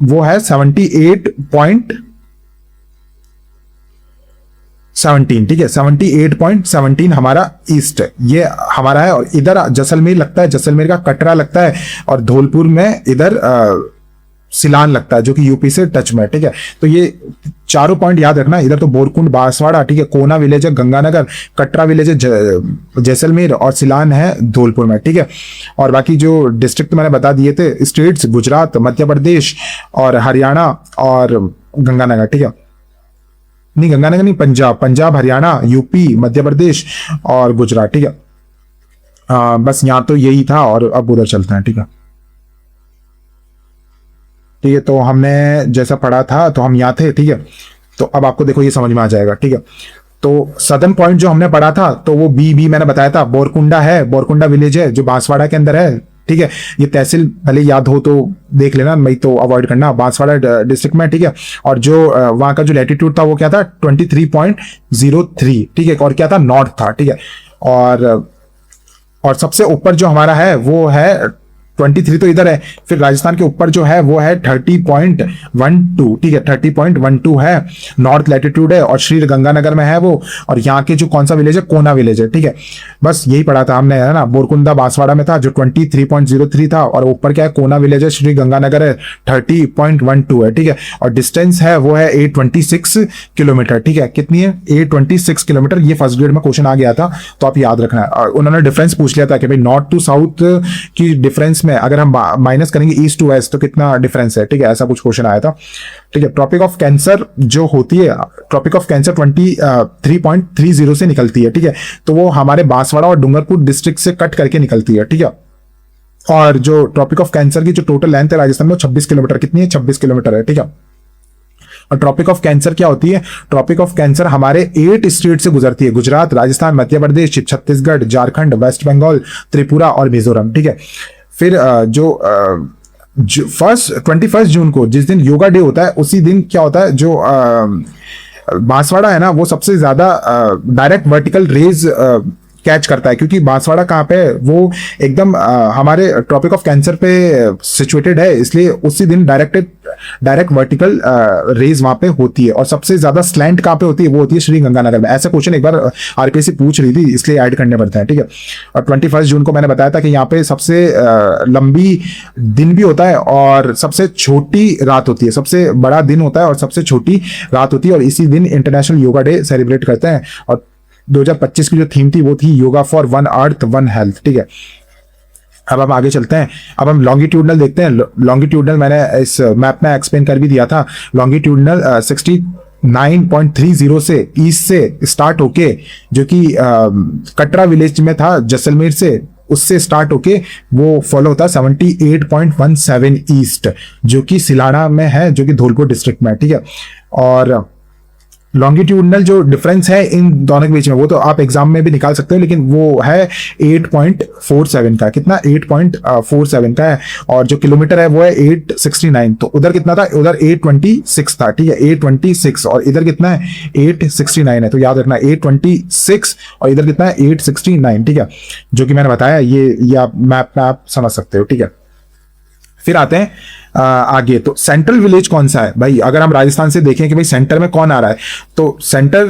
S1: 78.17, ठीक है। 78.17 हमारा ईस्ट ये हमारा है। और इधर जैसलमेर लगता है, जैसलमेर का कटरा लगता है, और धौलपुर में इधर सिलान लगता है जो कि यूपी से टच में है, ठीक है। तो ये चारों पॉइंट याद रखना। इधर तो बोरकुंड बांसवाड़ा, ठीक है, कोना विलेज है गंगानगर, कटरा विलेज है जैसलमेर, और सिलान है धौलपुर में, ठीक है। और बाकी जो डिस्ट्रिक्ट मैंने बता दिए थे, स्टेट्स गुजरात, मध्य प्रदेश और हरियाणा और गंगानगर, ठीक है। नहीं गंगानगर नहीं, पंजाब, हरियाणा, यूपी, मध्य प्रदेश और गुजरात, ठीक है। बस यहाँ तो यही था, और अब उधर चलते हैं, ठीक है। ठीक है, तो हमने जैसा पढ़ा था तो हम यहाँ थे, ठीक है। तो अब आपको देखो ये समझ में आ जाएगा, ठीक है। तो सदर्न पॉइंट जो हमने पढ़ा था तो वो बी मैंने बताया था, बोरकुंडा है, बोरकुंडा विलेज है जो बांसवाड़ा के अंदर है, ठीक है। ये तहसील भले याद हो तो देख लेना, नहीं तो अवॉइड करना, बांसवाड़ा डिस्ट्रिक्ट में, ठीक है। और जो वहां का जो लैटिट्यूड था वो क्या था? 23.03, ठीक है। और क्या था? नॉर्थ था, ठीक है। और सबसे ऊपर जो हमारा है वो है 23 तो इधर है, फिर राजस्थान के ऊपर जो है वो है 30.12, ठीक है, 30.12 है, नॉर्थ लैटिट्यूड है, और श्री गंगानगर में है वो। और यहाँ के जो कौन सा विलेज है? कोना विलेज है, ठीक है। बस यही पढ़ा था हमने, है ना। बोरकुंदा बांसवाड़ा में था जो 23.03 था, और ऊपर क्या है? कोना विलेज है, श्री गंगानगर है, 30.12 है, ठीक है। और डिस्टेंस है वो है 826 किलोमीटर, ठीक है। कितनी है? 826 किलोमीटर। ये फर्स्ट ग्रेड में क्वेश्चन आ गया था, तो आप याद रखना। उन्होंने डिफरेंस पूछ लिया था कि भाई नॉर्थ टू साउथ की डिफरेंस में अगर हम माइनस करेंगे ईस्ट टू वेस्ट तो कितना डिफरेंस है, ठीक है। ऐसा कुछ क्वेश्चन आया था, ठीक है। ट्रॉपिक ऑफ कैंसर जो होती है, ट्रॉपिक ऑफ कैंसर 23.30 से निकलती है, ठीक है। तो वो हमारे बांसवाड़ा और डूंगरपुर डिस्ट्रिक्ट से कट करके निकलती है, ठीक है। और जो ट्रॉपिक ऑफ कैंसर की जो टोटल लेंथ है राजस्थान में 26 किलोमीटर, कितनी है? 26 किलोमीटर है, ठीक है। और ट्रॉपिक ऑफ कैंसर क्या होती है? ट्रॉपिक ऑफ कैंसर हमारे 8 स्टेट से गुजरती है, गुजरात, राजस्थान, मध्य प्रदेश, छत्तीसगढ़, झारखंड, वेस्ट बंगाल, त्रिपुरा और मिजोरम, ठीक है। फिर जो 21 जून को जिस दिन योगा डे होता है, उसी दिन क्या होता है? जो बांसवाड़ा है ना, वो सबसे ज्यादा डायरेक्ट वर्टिकल रेज कैच करता है, क्योंकि बांसवाड़ा कहाँ पे है, वो एकदम हमारे ट्रॉपिक ऑफ कैंसर पे सिचुएटेड है, इसलिए उसी दिन डायरेक्ट वर्टिकल रेज वहां पे होती है। और सबसे ज्यादा स्लैंट कहाँ पे होती है, वो होती है श्री गंगानगर में। ऐसा क्वेश्चन एक बार आरपीएससी पूछ रही थी, इसलिए ऐड करने पड़ते हैं, ठीक है। और 21 जून को मैंने बताया था कि यहाँ पे सबसे लंबी दिन भी होता है और सबसे छोटी रात होती है, सबसे बड़ा दिन होता है और सबसे छोटी रात होती है, और इसी दिन इंटरनेशनल योगा डे सेलिब्रेट करते हैं। और 2025 की जो थीम थी वो थी yoga for one earth one health, ठीक है। अब हम आगे चलते हैं, अब हम लॉन्गिट्यूडनल देखते हैं। लॉन्गिट्यूडनल मैंने इस मैप में एक्सप्लेन कर भी दिया था। लॉन्गिट्यूडनल 69.30 से ईस्ट से स्टार्ट होके, जो कि कटरा विलेज में था जैसलमेर से, उससे स्टार्ट होके वो फॉलो होता है 78.17 ईस्ट, जो कि सिलाना में है, जो कि धौलपुर डिस्ट्रिक्ट में है, ठीक है। और लॉन्गिट्यूडनल जो डिफरेंस है इन दोनों के बीच में, वो तो आप एग्जाम में भी निकाल सकते हो, लेकिन वो है 8.47 का। कितना? 8.47 का है। और जो किलोमीटर है वो है 869। तो उधर कितना था? उधर 826 था, ठीक है, 826। और इधर कितना है? 869 है। तो याद रखना 826 और इधर कितना है? 869, ठीक है, जो कि मैंने बताया, ये आप मैप में आप समझ सकते हो, ठीक है। फिर आते हैं आगे। तो सेंट्रल विलेज कौन सा है भाई? अगर हम राजस्थान से देखें कि भाई सेंटर में कौन आ रहा है, तो सेंटर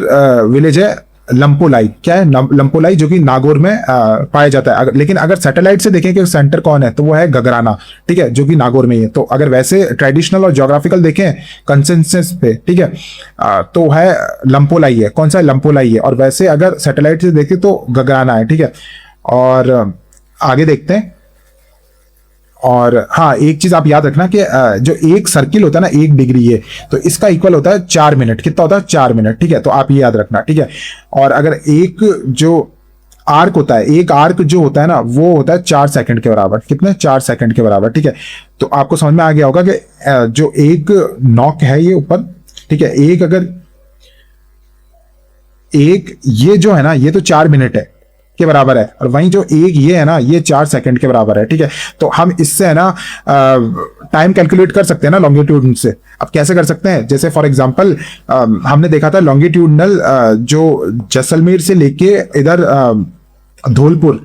S1: विलेज है लंपोलाई। क्या है? लंपोलाई, जो कि नागौर में पाया जाता है। लेकिन अगर सैटेलाइट से देखें कि सेंटर कौन है, तो वो है गगराना, ठीक है, जो कि नागौर में ही है। तो अगर वैसे ट्रेडिशनल और ज्योग्राफिकल देखें कंसेंसस पे, ठीक है, तो है लंपोलाई है। कौन सा है? लंपोलाई है। और वैसे अगर सैटेलाइट से देखें तो गगराना है, ठीक है। और आगे देखते हैं। और हाँ, एक चीज आप याद रखना कि जो एक सर्किल होता है ना, 1 डिग्री है, तो इसका इक्वल होता है 4 मिनट। कितना होता है? 4 मिनट, ठीक है। तो आप ये याद रखना, ठीक है। और अगर एक जो आर्क होता है, एक आर्क जो होता है ना, वो होता है 4 सेकंड के बराबर। कितना? 4 सेकंड के बराबर, ठीक है। तो आपको समझ में आ गया होगा कि जो एक नॉक है ये ऊपर, ठीक है, एक ये जो है ना, ये तो 4 मिनट है के बराबर है, और वहीं जो एक ये है ना, ये 4 सेकंड के बराबर है, ठीक है। तो हम इससे है ना टाइम कैलकुलेट कर सकते हैं ना लॉन्गिट्यूड से। अब कैसे कर सकते हैं? जैसे फॉर एग्जांपल हमने देखा था लॉन्गिट्यूडनल जो जैसलमेर से लेके इधर धौलपुर,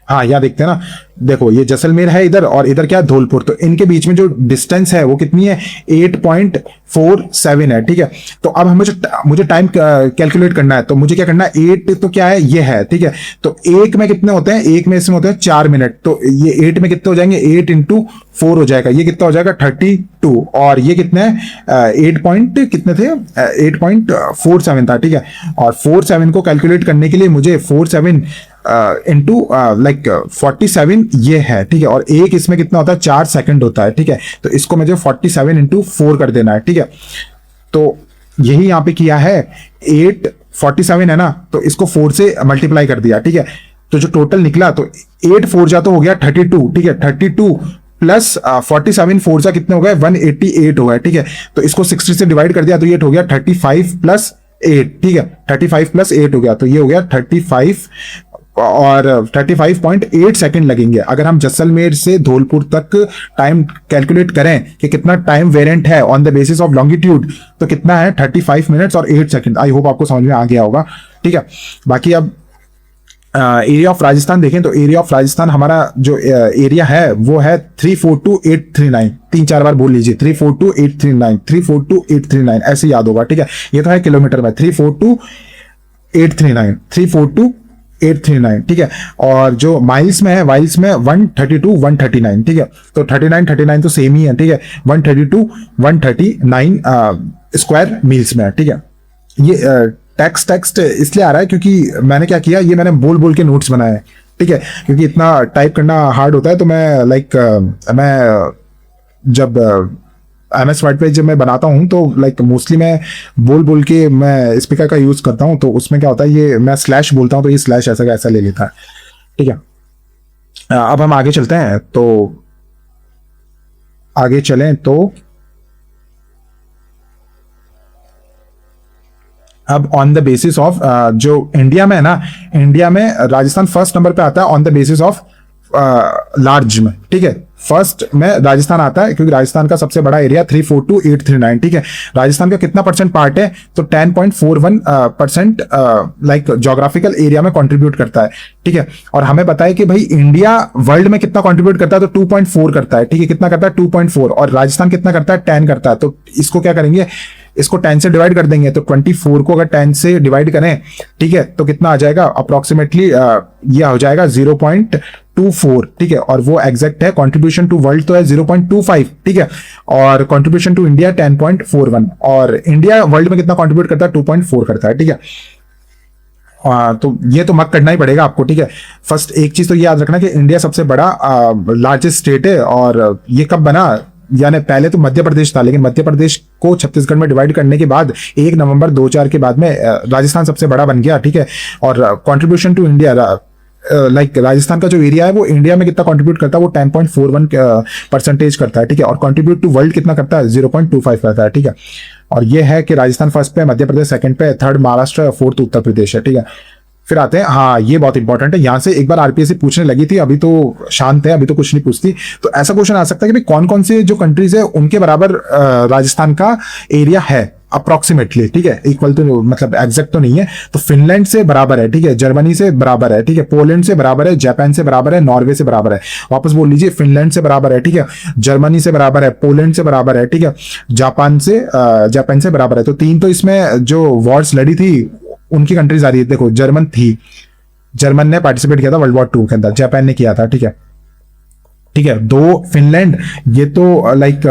S1: हाँ यहाँ देखते हैं ना, देखो ये जैसलमेर है इधर और इधर क्या? धौलपुर। तो इनके बीच में जो डिस्टेंस है वो कितनी है? 8.47 है, ठीक है। तो अब मुझे टाइम कैलकुलेट करना है, तो मुझे क्या करना है? 8 तो क्या है? ये है, ठीक है। तो एक में कितने होते हैं? एक में इसमें होते हैं 4 मिनट। तो ये 8 में कितने हो जाएंगे? 8 इंटू 4 हो जाएगा। ये कितना हो जाएगा? 32। और ये कितने हैं? 8 पॉइंट कितने थे? 8.47 था, ठीक है। और 47 को कैलकुलेट करने के लिए मुझे 47 इंटू 47 ये है, ठीक है। और एक इसमें कितना होता है? 4 सेकंड होता है, ठीक है। तो इसको मुझे 47 इंटू 4 कर देना है, ठीक है। तो यही यहाँ पे किया है। 847 है ना, तो इसको 4 से मल्टीप्लाई कर दिया, ठीक है। तो जो टोटल निकला, तो 8 4 जा तो हो गया 32, ठीक है। 32 प्लस 47 4 जा कितने हो गए? 188 हो गए, ठीक है। तो इसको 60 से डिवाइड कर दिया, तो ये हो गया 35 प्लस 8, ठीक है। 35 प्लस 8 हो गया, तो ये हो गया 35 और 35.8 सेकंड लगेंगे। अगर हम जैसलमेर से धौलपुर तक टाइम कैलकुलेट करें कि कितना टाइम वेरिएंट है on the basis of longitude, तो कितना है? 35 मिनट्स और 8 सेकंड। आई होप आपको समझ में आ गया होगा, ठीक है। बाकी अब एरिया ऑफ राजस्थान देखें, तो एरिया ऑफ राजस्थान हमारा जो एरिया है वो है 342,839। 3-4 बार बोल लीजिए, 342,839, 342,839 ऐसे याद होगा, ठीक है। ये तो है किलोमीटर में, 342,839, 342,839, ठीक है। और जो माइल्स में है, माइल्स में 132,139, ठीक है। तो 39 तो सेम ही है, ठीक है। 132,139 स्क्वायर मील्स में है, ठीक है। ये टेक्स्ट इसलिए आ रहा है क्योंकि मैंने क्या किया, ये मैंने बोल बोल के नोट्स बनाए, ठीक है। क्योंकि इतना टाइप करना हार्ड होता है, तो मैं मैं जब MS वर्ड पे जब मैं बनाता हूँ, तो मोस्टली मैं बोल बोल के मैं स्पीकर का यूज करता हूँ। तो उसमें क्या होता है, ये मैं स्लैश बोलता हूँ तो ये स्लैश ऐसा का ऐसा ले लेता है, ठीक है। अब हम आगे चलते हैं, तो आगे चलें तो अब ऑन द बेसिस ऑफ जो इंडिया में है ना, इंडिया में राजस्थान फर्स्ट नंबर पे आता है on the basis of large में, ठीक है। फर्स्ट में राजस्थान आता है, क्योंकि राजस्थान का सबसे बड़ा एरिया 342,839, ठीक है। राजस्थान का कितना परसेंट पार्ट है, तो 10.41% लाइक ज्योग्राफिकल एरिया में कंट्रीब्यूट करता है, ठीक है। और हमें पता है कि भाई इंडिया वर्ल्ड में कितना कंट्रीब्यूट करता है, तो 2.4 करता है, ठीक है। कितना करता है, 2.4, और राजस्थान कितना करता है, 10 करता है। तो इसको क्या करेंगे, इसको 10 से डिवाइड कर देंगे, तो 24 को अगर 10 से डिवाइड करें, ठीक है, तो कितना आ जाएगा अप्रोक्सीमेटली, यह हो जाएगा 0.24, ठीक है। और वो एग्जैक्ट है, कंट्रीब्यूशन टू वर्ल्ड तो है 0.25, ठीक है, और कंट्रीब्यूशन टू इंडिया 10.41, और इंडिया वर्ल्ड में कितना कंट्रीब्यूट करता है, 2.4 करता है, ठीक है। तो ये तो मत करना ही पड़ेगा आपको, ठीक है। फर्स्ट एक चीज तो ये याद रखना कि इंडिया सबसे बड़ा लार्जेस्ट स्टेट है, और ये कब बना, यानी पहले तो मध्य प्रदेश था, लेकिन मध्य प्रदेश को छत्तीसगढ़ में डिवाइड करने के बाद 1 नवंबर 2004 के बाद में राजस्थान सबसे बड़ा बन गया, ठीक है। और contribution to India, like Rajasthan का जो एरिया है वो इंडिया में कितना कंट्रीब्यूट करता है, वो 10.41% करता है, ठीक है। और कंट्रीब्यूट टू वर्ल्ड कितना करता है, 0.25 करता है, ठीक है। और ये है कि राजस्थान फर्स्ट पे, मध्य प्रदेश सेकंड पे, थर्ड महाराष्ट्र, फोर्थ उत्तर प्रदेश है, ठीक है। फिर आते हैं, हाँ ये बहुत इंपॉर्टेंट है, यहाँ से एक बार आरपीएससी पूछने लगी थी, अभी तो शांत है, अभी तो कुछ नहीं पूछती। तो ऐसा क्वेश्चन आ सकता है कि भाई कौन कौन से जो कंट्रीज है उनके बराबर राजस्थान का एरिया है अप्रोक्सीमेटली, ठीक है। इक्वल तो मतलब एग्जैक्ट तो नहीं है, तो फिनलैंड से बराबर है, ठीक है, जर्मनी से बराबर है, ठीक है, पोलैंड से बराबर है, जापान से बराबर है, नॉर्वे से बराबर है। वापस बोल लीजिए, फिनलैंड से बराबर है, ठीक है, जर्मनी से बराबर है, पोलैंड से बराबर है, ठीक है, जापान से बराबर है। तो 3 तो इसमें जो वॉर्स लड़ी थी उनकी कंट्रीज आ रही है। देखो जर्मन थी, जर्मन ने पार्टिसिपेट किया था वर्ल्ड वॉर 2 के अंदर, जापान ने किया था, ठीक है, ठीक है। 2 फिनलैंड, ये तो लाइक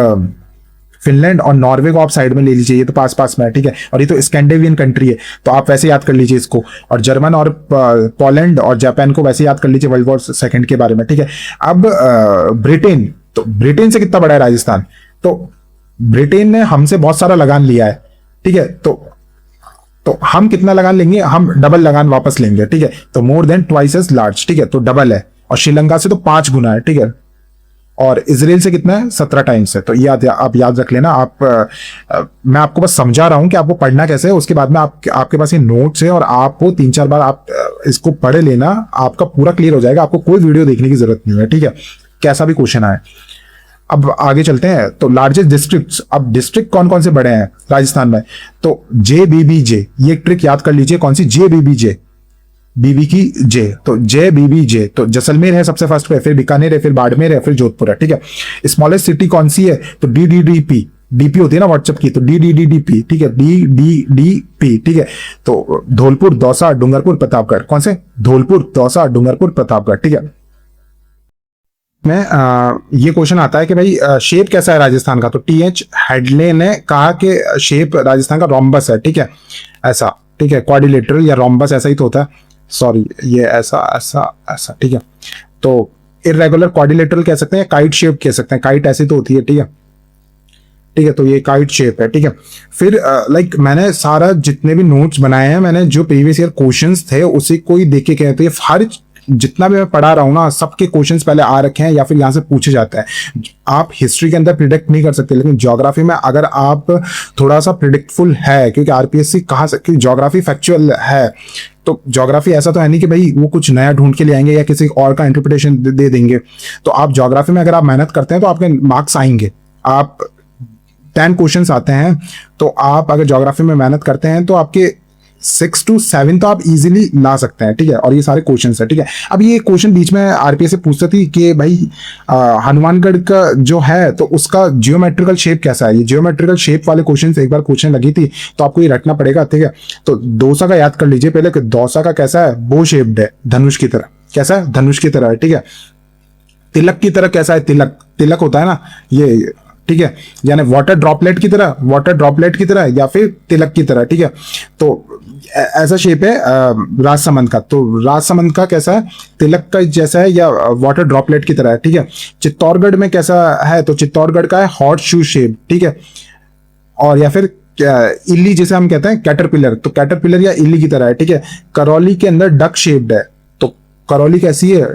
S1: फिनलैंड और नॉर्वे को आप साइड में ले लीजिए, ये तो पास पास में है, ठीक है। और ये तो स्कैंडिनेवियन कंट्री है, तो आप वैसे याद कर लीजिए इसको। और जर्मन और पोलैंड और जापान को वैसे याद कर लीजिए वर्ल्ड वॉर 2 के बारे में, ठीक है। अब ब्रिटेन, तो ब्रिटेन से कितना बड़ा है राजस्थान, तो ब्रिटेन ने हमसे बहुत सारा लगान लिया है, ठीक है। तो हम कितना लगान लेंगे, हम डबल लगान वापस लेंगे, ठीक है। तो more than twice as large, ठीक है, तो डबल है। और श्रीलंका से तो 5 गुना है, ठीक है। और इजराइल से कितना है, 17 टाइम्स है। तो आप याद रख लेना। मैं आपको बस समझा रहा हूं कि आपको पढ़ना कैसे है, उसके बाद में आपके पास ये नोट्स है, और आपको 3-4 बार आप इसको पढ़ लेना, आपका पूरा क्लियर हो जाएगा, आपको कोई वीडियो देखने की जरूरत नहीं है, ठीक है, कैसा भी क्वेश्चन आए। अब आगे चलते हैं, तो लार्जेस्ट डिस्ट्रिक्ट्स, अब डिस्ट्रिक्ट कौन कौन से बड़े हैं राजस्थान में, तो JBBJ, ये एक ट्रिक याद कर लीजिए, कौन सी, JBBJ, बीबी की जे, तो JBBJ, तो जैसलमेर है सबसे फर्स्ट पे, फिर बीकानेर है, फिर बाड़मेर है, फिर जोधपुर है, ठीक है। स्मॉलेस्ट सिटी कौन सी है, तो DDDP, डीपी होती है ना व्हाट्सएप की, तो DDDP, ठीक है, DDDP, ठीक है। तो धौलपुर, दौसा, डूंगरपुर, प्रतापगढ़, कौन से, धौलपुर, दौसा, डूंगरपुर, प्रतापगढ़, ठीक है। में ये क्वेश्चन आता है कि भाई शेप कैसा है राजस्थान का, तो TH हेडले ने कहा कि शेप राजस्थान का रोम्बस है, ठीक है, ऐसा, ठीक है, क्वाड्रिलेटरल या रोम्बस ऐसा ही तो होता है, सॉरी ये ऐसा ऐसा ऐसा, ठीक है। तो इरेगुलर क्वाड्रिलेटरल कह सकते हैं, काइट शेप कह सकते हैं, काइट ऐसी तो होती है, ठीक है, ठीक है। तो ये काइट शेप है, ठीक है। फिर लाइक मैंने सारा जितने भी नोट्स बनाए हैं, मैंने जो प्रीवियस ईयर क्वेश्चंस थे उसी को ही देख के कहे, तो ये हर जितना भी मैं पढ़ा रहा हूं ना, सबके क्वेश्चंस पहले आ रखे हैं या फिर यहां से पूछे जाते हैं। आप हिस्ट्री के अंदर प्रिडिक्ट नहीं कर सकते, लेकिन ज्योग्राफी में अगर आप थोड़ा सा प्रिडिक्टफुल है, क्योंकि आरपीएससी कहा कि ज्योग्राफी फैक्चुअल है, तो ज्योग्राफी ऐसा तो है नहीं कि भाई वो कुछ नया ढूंढ के ले आएंगे या किसी और का इंटरप्रिटेशन दे देंगे। तो आप ज्योग्राफी में अगर आप मेहनत करते हैं तो आपके मार्क्स आएंगे। आप 10 क्वेश्चंस आते हैं, तो आप अगर ज्योग्राफी में मेहनत करते हैं तो आपके 6 to 7 तो आप इजीली ला सकते हैं, ठीक है। और ये सारे क्वेश्चंस है, ठीक है। अब ये क्वेश्चन बीच में आरपीएस से पूछती थी कि भाई हनुमानगढ़ का जो है तो उसका जियोमेट्रिकल शेप कैसा है। ये जियोमेट्रिकल शेप वाले क्वेश्चन एक बार पूछने लगी थी, तो आपको ये रटना पड़ेगा, ठीक है। तो दौसा का याद कर लीजिए पहले कि दौसा का कैसा है, बो शेप्ड है, धनुष की तरह, कैसा है, धनुष की तरह है, ठीक है। तिलक की तरह कैसा है, तिलक, तिलक होता है ना ये, ठीक है, यानी वाटर ड्रॉपलेट की तरह, वाटर ड्रॉपलेट की तरह या फिर तिलक की तरह, ठीक है। तो ऐसा शेप है राजसमंद का। तो राजसमंद का कैसा है, तिलक का जैसा है या वाटर ड्रॉपलेट की तरह है, ठीक है। चित्तौड़गढ़ में कैसा है, तो चित्तौड़गढ़ का है हॉट शू शेप, ठीक है। और या फिर इल्ली जिसे हम कहते हैं कैटरपिलर, तो कैटरपिलर या इल्ली की तरह है, ठीक है। करौली के अंदर डक शेप्ड है, करौली कैसी है,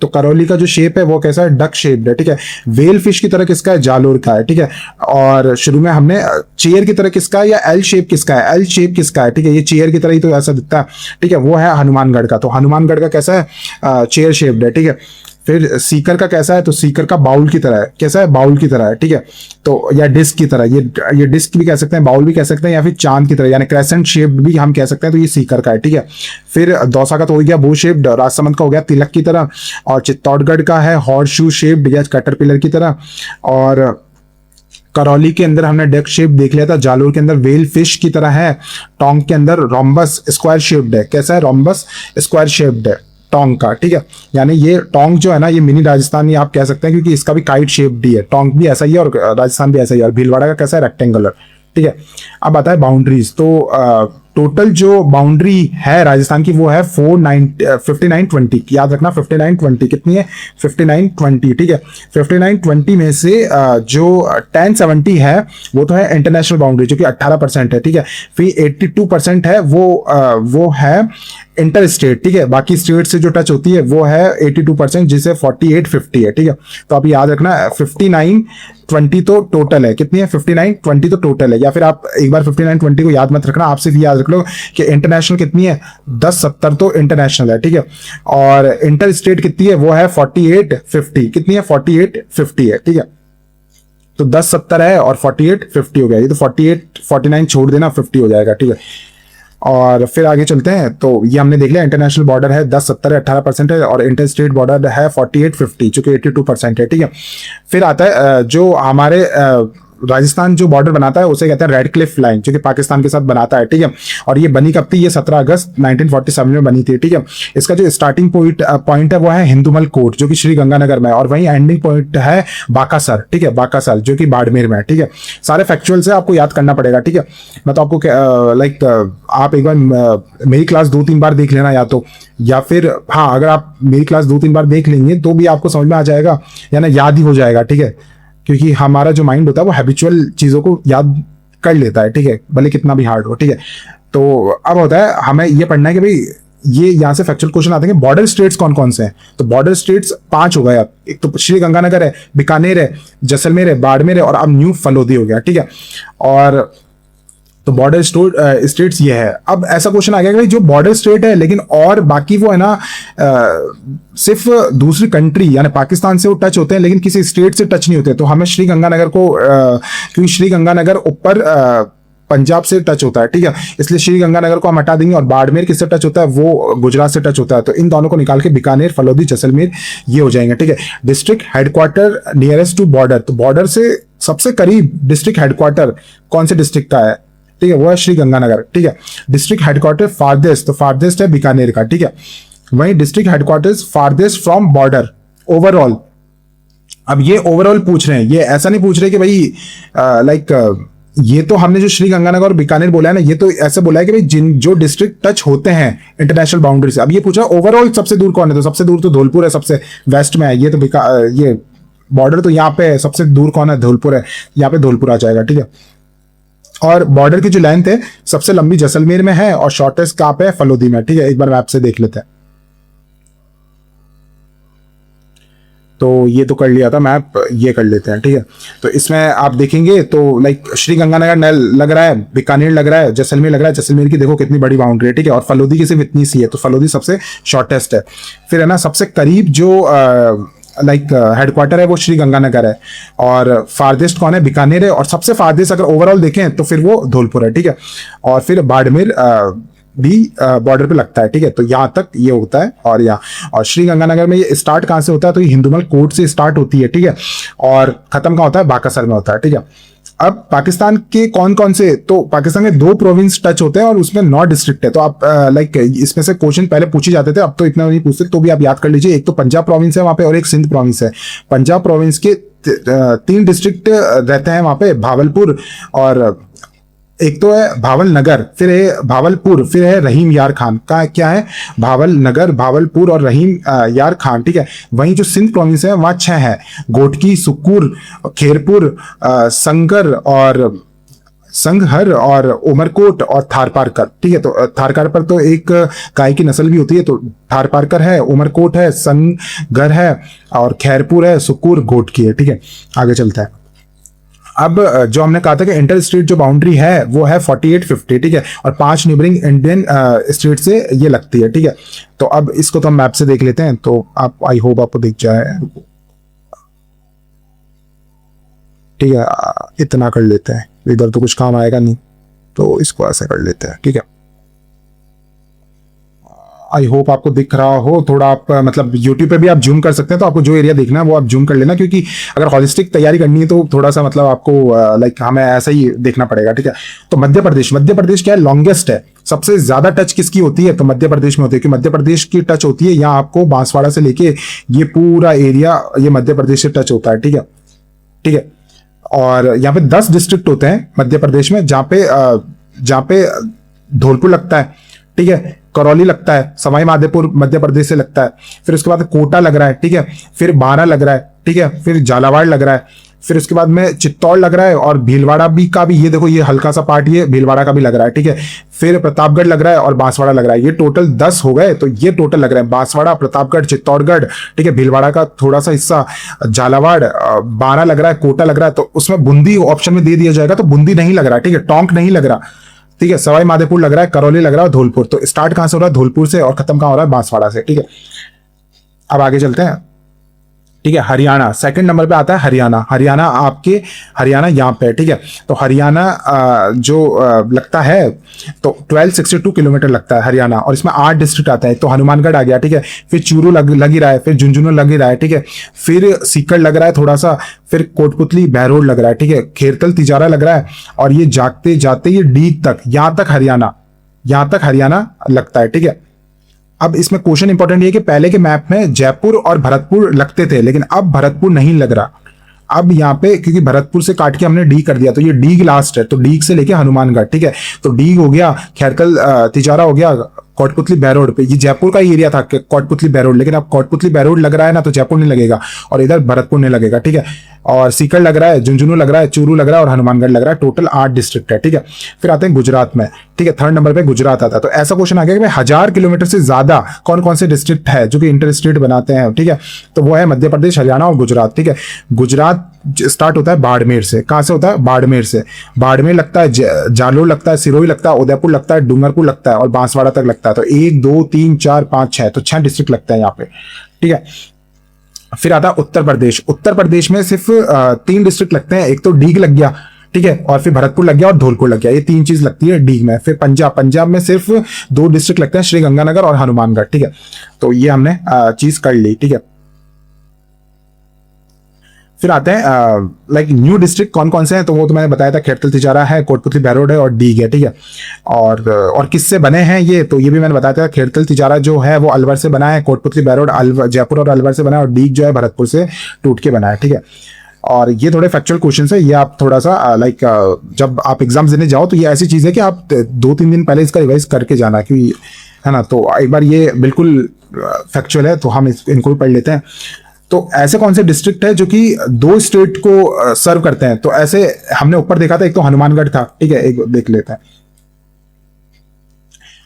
S1: तो करौली का जो शेप है वो कैसा है, डक शेप्ड है, ठीक है। वेल फिश की तरह किसका है, जालोर का है, ठीक है। और शुरू में हमने चेयर की तरह किसका है या एल शेप किसका है, एल शेप किसका है, ठीक है। ये चेयर की तरह ही तो ऐसा दिखता है, ठीक है, वो है हनुमानगढ़ का। तो हनुमानगढ़ का कैसा है, चेयर शेप्ड है, ठीक है। फिर सीकर का कैसा है, तो सीकर का बाउल की तरह है, कैसा है, बाउल की तरह है, ठीक है। तो या डिस्क की तरह, ये डिस्क भी कह सकते हैं, बाउल भी कह सकते हैं, या फिर चांद की तरह यानी क्रेसेंट शेप भी हम कह सकते हैं, तो ये सीकर का है, ठीक है। फिर दौसा का तो हो गया बो शेप्ड, राजसमंद का हो गया तिलक की तरह, और चित्तौड़गढ़ का है हॉर्स शू शेप्ड या कैटरपिलर की तरह, और करौली के अंदर हमने डेक शेप देख लिया था, जालोर के अंदर वेल फिश की तरह है, टोंक के अंदर रोम्बस स्क्वायर शेप्ड है, कैसा है, रोम्बस स्क्वायर शेप्ड है टोंक का, ठीक है। यानी ये टोंक जो है ना, ये मिनी राजस्थान ही आप कह सकते हैं, क्योंकि इसका भी काइट शेप भी है, टोंक भी ऐसा ही है और राजस्थान भी ऐसा ही है, और भीलवाड़ा का कैसा है, रेक्टेंगुलर, ठीक है। अब आता है बाउंड्रीज, तो टोटल जो बाउंड्री है राजस्थान की वो है 5920, याद रखना 5920 कितनी है, 5920, ठीक है। 5920 में से जो 1070 है वो तो है इंटरनेशनल बाउंड्री जो कि 18% है, ठीक है। फिर 82% है वो है इंटर स्टेट, ठीक है। बाकी स्टेट से जो टच होती है वो है 82%, जिसे 4850 है, ठीक है। तो आप याद रखना 5920 तो टोटल है, कितनी है, 5920 तो टोटल है, या फिर आप एक बार 5920 को याद मत रखना, आप सिर्फ याद रख लो कि इंटरनेशनल कितनी है, 1070 तो इंटरनेशनल है, ठीक है। और इंटर स्टेट कितनी है, वो है 4850, कितनी है, 4850 है, ठीक है। तो 1070 है और 4850 हो गया, ये तो 49 छोड़ देना, 50 हो जाएगा, ठीक है। और फिर आगे चलते हैं, तो ये हमने देख लिया इंटरनेशनल बॉर्डर है 1070 18% है, और इंटर स्टेट बॉर्डर है 4850 जो कि 82% है, ठीक है। फिर आता है जो हमारे राजस्थान जो बॉर्डर बनाता है उसे कहते हैं रेड क्लिफ लाइन, जो कि पाकिस्तान के साथ बनाता है, ठीक है। और ये बनी कब थी, ये 17 अगस्त 1947 में बनी थी, ठीक है। इसका जो स्टार्टिंग पॉइंट है वो है हिंदुमल कोट जो कि श्री गंगानगर में है, और वहीं एंडिंग पॉइंट है बाकासर, ठीक है, बाकासर जो कि बाड़मेर में है, ठीक है। सारे फैक्चुअल से आपको याद करना पड़ेगा, ठीक है। मैं तो आपको आप एक बार मेरी क्लास 2-3 बार देख लेना, या फिर हाँ, अगर आप मेरी क्लास 2-3 बार देख लेंगे तो भी आपको समझ में आ जाएगा, या ना याद ही हो जाएगा, ठीक है। क्योंकि हमारा जो माइंड होता है वो हैबिचुअल चीजों को याद कर लेता है, ठीक है, भले कितना भी हार्ड हो, ठीक है। तो अब होता है हमें ये पढ़ना है कि भाई ये यहाँ से फैक्चुअल क्वेश्चन आते हैं, बॉर्डर स्टेट्स कौन कौन से हैं। तो बॉर्डर स्टेट्स 5 हो गए, अब एक तो श्री गंगानगर है, बीकानेर है, जैसलमेर है, बाड़मेर है, और अब न्यू फलोदी हो गया, ठीक है। और तो बॉर्डर स्टेट्स ये है। अब ऐसा क्वेश्चन आ गया कि भाई जो बॉर्डर स्टेट है लेकिन और बाकी वो है ना सिर्फ दूसरी कंट्री यानी पाकिस्तान से वो टच होते हैं लेकिन किसी स्टेट से टच नहीं होते, तो हमें श्री गंगानगर को क्योंकि श्री गंगानगर ऊपर पंजाब से टच होता है, ठीक है, इसलिए श्री गंगानगर को हम हटा देंगे, और बाड़मेर किससे टच होता है, वो गुजरात से टच होता है, तो इन दोनों को निकाल के बीकानेर, फलोदी, जैसलमेर ये हो जाएंगे, ठीक है। District headquarter nearest to border, तो बॉर्डर से सबसे करीब डिस्ट्रिक्ट हेडक्वार्टर कौन से डिस्ट्रिक्ट का है, ठीक है, वो है श्री गंगानगर, ठीक है। डिस्ट्रिक्ट हेडक्वार्टर फारदेस्ट, तो फारदेस्ट है बीकानेर का, ठीक है। वहीं district headquarters farthest from border overall, अब ये ओवरऑल पूछ रहे हैं, ये ऐसा नहीं पूछ रहे कि भाई ये तो हमने जो श्री गंगानगर और बीकानेर बोला है ना, ये तो ऐसे बोला है कि भाई जो डिस्ट्रिक्ट टच होते हैं इंटरनेशनल बाउंड्री से। अब ये पूछा ओवरऑल सबसे दूर कौन है, तो सबसे दूर तो धौलपुर है, सबसे वेस्ट में है, ये तो ये बॉर्डर तो यहाँ पे है, सबसे दूर कौन है, धौलपुर है, यहाँ पे धौलपुर आ जाएगा, ठीक है। और बॉर्डर की जो लेंथ है सबसे लंबी जैसलमेर में है और शॉर्टेस्ट कहाँ पे है, फलोदी में, ठीक है। एक बार मैप से देख लेते हैं। तो ये तो कर लिया था मैप, ये कर लेते हैं, ठीक है। तो इसमें आप देखेंगे तो श्री गंगानगर लग रहा है, बीकानेर लग रहा है, जैसलमेर लग रहा है, जैसलमेर की देखो कितनी बड़ी बाउंड्री है, ठीक है। और फलोदी की सिर्फ इतनी सी है, तो फलोदी सबसे शॉर्टेस्ट है। फिर है ना सबसे करीब जो हेडक्वार्टर है वो श्री गंगानगर है, और फारदेस्ट कौन है, बीकानेर है, और सबसे फारदेस्ट अगर ओवरऑल देखें तो फिर वो धौलपुर है, ठीक है। और फिर बाड़मेर भी बॉर्डर पे लगता है, ठीक है। तो यहाँ तक ये होता है, और यहाँ और श्री गंगानगर में ये स्टार्ट कहाँ से होता है, तो ये हिंदुमल कोट से स्टार्ट होती है, ठीक है, और खत्म कहाँ होता है, बाकासर में होता है, ठीक है। अब पाकिस्तान के कौन कौन से, तो पाकिस्तान में 2 प्रोविंस टच होते हैं और उसमें 9 डिस्ट्रिक्ट है, तो आप इसमें से क्वेश्चन पहले पूछे जाते थे, अब तो इतना नहीं पूछते, तो भी आप याद कर लीजिए। एक तो पंजाब प्रोविंस है वहां पे, और एक सिंध प्रोविंस है। पंजाब प्रोविंस के 3 डिस्ट्रिक्ट रहते हैं वहां पे, भावलपुर, और एक तो है भावल नगर, फिर है भावलपुर, फिर है रहीम यार खान का, क्या है, भावल नगर, भावलपुर और रहीम यार खान, ठीक है। वहीं जो सिंध प्रोविंस है वहाँ 6 है, गोटकी, सुक्कुर, खेरपुर, संगहर और उमरकोट और थारपारकर, ठीक है। तो थारपारकर तो एक गाय की नस्ल भी होती है, तो थारपारकर है, उमरकोट है, संगहर है, और खैरपुर है, सुक्कुर, गोटकी है, ठीक है। आगे चलता है। अब जो हमने कहा था कि इंटर स्टेट जो बाउंड्री है वो है 4850, ठीक है, और 5 नेबरिंग इंडियन स्टेट से ये लगती है, ठीक है। तो अब इसको तो हम मैप से देख लेते हैं, तो आप, आई होप आपको दिख जाए, ठीक है। इतना कर लेते हैं, इधर तो कुछ काम आएगा नहीं, तो इसको ऐसे कर लेते हैं, ठीक है। आई होप आपको दिख रहा हो थोड़ा। आप मतलब यूट्यूब पे भी आप जूम कर सकते हैं, तो आपको जो एरिया देखना है वो आप जूम कर लेना, क्योंकि अगर हॉलिस्टिक तैयारी करनी है तो थोड़ा सा मतलब आपको लाइक हमें ऐसा ही देखना पड़ेगा, ठीक है। तो मध्य प्रदेश क्या है, लॉन्गेस्ट है, सबसे ज्यादा टच किसकी होती है, तो मध्य प्रदेश में होती है, कि मध्य प्रदेश की टच होती है यहाँ आपको बांसवाड़ा से लेके ये पूरा एरिया ये मध्य प्रदेश से टच होता है, ठीक है, ठीक है। और यहाँ पे 10 डिस्ट्रिक्ट होते हैं मध्य प्रदेश में, जहाँ पे धौलपुर लगता है, ठीक है, करौली लगता है, सवाई माधोपुर मध्य प्रदेश से लगता है, फिर उसके बाद कोटा लग रहा है, ठीक है, फिर बारा लग रहा है, ठीक है, फिर झालावाड़ लग रहा है, फिर उसके बाद में चित्तौड़ लग रहा है, और भीलवाड़ा भी का भी, ये देखो ये हल्का सा पार्ट ये भीलवाड़ा का भी लग रहा है, ठीक है, फिर प्रतापगढ़ लग रहा है और बांसवाड़ा लग रहा है। ये टोटल 10 हो गए, तो ये टोटल लग रहा है बांसवाड़ा, प्रतापगढ़, चित्तौड़गढ़, ठीक है, भीलवाड़ा का थोड़ा सा हिस्सा, झालावाड़, बारा लग रहा है, कोटा लग रहा है। तो उसमें बूंदी ऑप्शन में दे दिया जाएगा, तो बूंदी नहीं लग रहा, ठीक है, टोंक नहीं लग रहा, ठीक है, सवाई माधोपुर लग रहा है, करौली लग रहा है, धौलपुर। तो स्टार्ट कहां से हो रहा है, धौलपुर से, और खत्म कहां हो रहा है, बांसवाड़ा से, ठीक है। अब आगे चलते हैं, ठीक है। हरियाणा सेकंड नंबर पे आता है, हरियाणा आपके, हरियाणा यहाँ पे, ठीक है। तो हरियाणा जो लगता है, तो 1262 किलोमीटर लगता है हरियाणा, और इसमें 8 डिस्ट्रिक्ट आते हैं। तो हनुमानगढ़ आ गया, ठीक है, फिर चूरू लग ही रहा है, फिर झुंझुनू लग ही रहा है, ठीक है, फिर सीकर लग रहा है थोड़ा सा, फिर कोटपुतली बहरोड लग रहा है, ठीक है, खेरतल तिजारा लग रहा है, और ये जाते जाते ये डीग तक, यहां तक हरियाणा लगता है, ठीक है। अब इसमें क्वेश्चन इंपॉर्टेंट ये है कि पहले के मैप में जयपुर और भरतपुर लगते थे, लेकिन अब भरतपुर नहीं लग रहा। अब यहाँ पे क्योंकि भरतपुर से काट के हमने डीग कर दिया, तो ये डीग लास्ट है, तो डीग से लेके हनुमानगढ़, ठीक है। तो डीग हो गया, खैरकल तिजारा हो गया, कोटपुतली बहरोड पे, ये जयपुर का ही एरिया था कोटपुतली बहरोड, लेकिन अब कोटपुतली बहरोड लग रहा है ना, तो जयपुर नहीं लगेगा, और इधर भरतपुर नहीं लगेगा, ठीक है। और सीकर लग रहा है, झुंझुनू लग रहा है, चूरू लग रहा है, और हनुमानगढ़ लग रहा है। टोटल 8 डिस्ट्रिक्ट है, ठीक है। फिर आते हैं गुजरात में, ठीक है, थर्ड नंबर पे गुजरात आता है। तो ऐसा क्वेश्चन आ गया कि 1000 किलोमीटर से ज्यादा कौन कौन से डिस्ट्रिक्ट है जो कि इंटर स्टेट बनाते हैं, ठीक है। तो वो है मध्य प्रदेश, हरियाणा और गुजरात, ठीक है। गुजरात स्टार्ट होता है बाड़मेर से, कहां से होता है, बाड़मेर से, बाड़मेर लगता है, जालोर लगता है, सिरोही लगता है, उदयपुर लगता है, डूंगरपुर लगता है, और बांसवाड़ा तक लगता है। तो 1 2 3 4 5 6, तो 6 डिस्ट्रिक्ट लगते हैं यहाँ पे, ठीक है। फिर आता है उत्तर प्रदेश में सिर्फ 3 डिस्ट्रिक्ट लगते हैं, एक तो डीग लग गया, ठीक है, और फिर भरतपुर लग गया और धौलपुर लग गया, ये 3 चीज लगती है डीग में। फिर पंजाब में सिर्फ 2 डिस्ट्रिक्ट लगते हैं, श्री गंगानगर और हनुमानगढ़, ठीक है। तो ये हमने चीज कर ली, ठीक है। फिर आते हैं लाइक न्यू डिस्ट्रिक्ट कौन कौन से हैं, तो वो तो मैंने बताया था, खेरतल तिजारा है, कोटपुतली बहरोड है, और डीग है, ठीक है। और किससे बने हैं ये, तो ये भी मैंने बताया था, खेरतल तिजारा जो है वो अलवर से बना है, कोटपुतली बहरोड जयपुर और अलवर से बना है, और डीग जो है भरतपुर से टूट के बना है, ठीक है। और ये थोड़े फैक्चुअल क्वेश्चन है, ये आप थोड़ा सा लाइक जब आप एग्जाम देने जाओ तो ये ऐसी चीज है कि आप 2-3 दिन पहले इसका रिवाइज करके जाना, क्योंकि है ना। तो एक बार ये बिल्कुल फैक्चुअल है, तो हम इनको पढ़ लेते हैं। तो ऐसे कौन से डिस्ट्रिक्ट है जो कि 2 स्टेट को सर्व करते हैं, तो ऐसे हमने ऊपर देखा था, एक तो हनुमानगढ़ था, ठीक है, एक देख लेते हैं।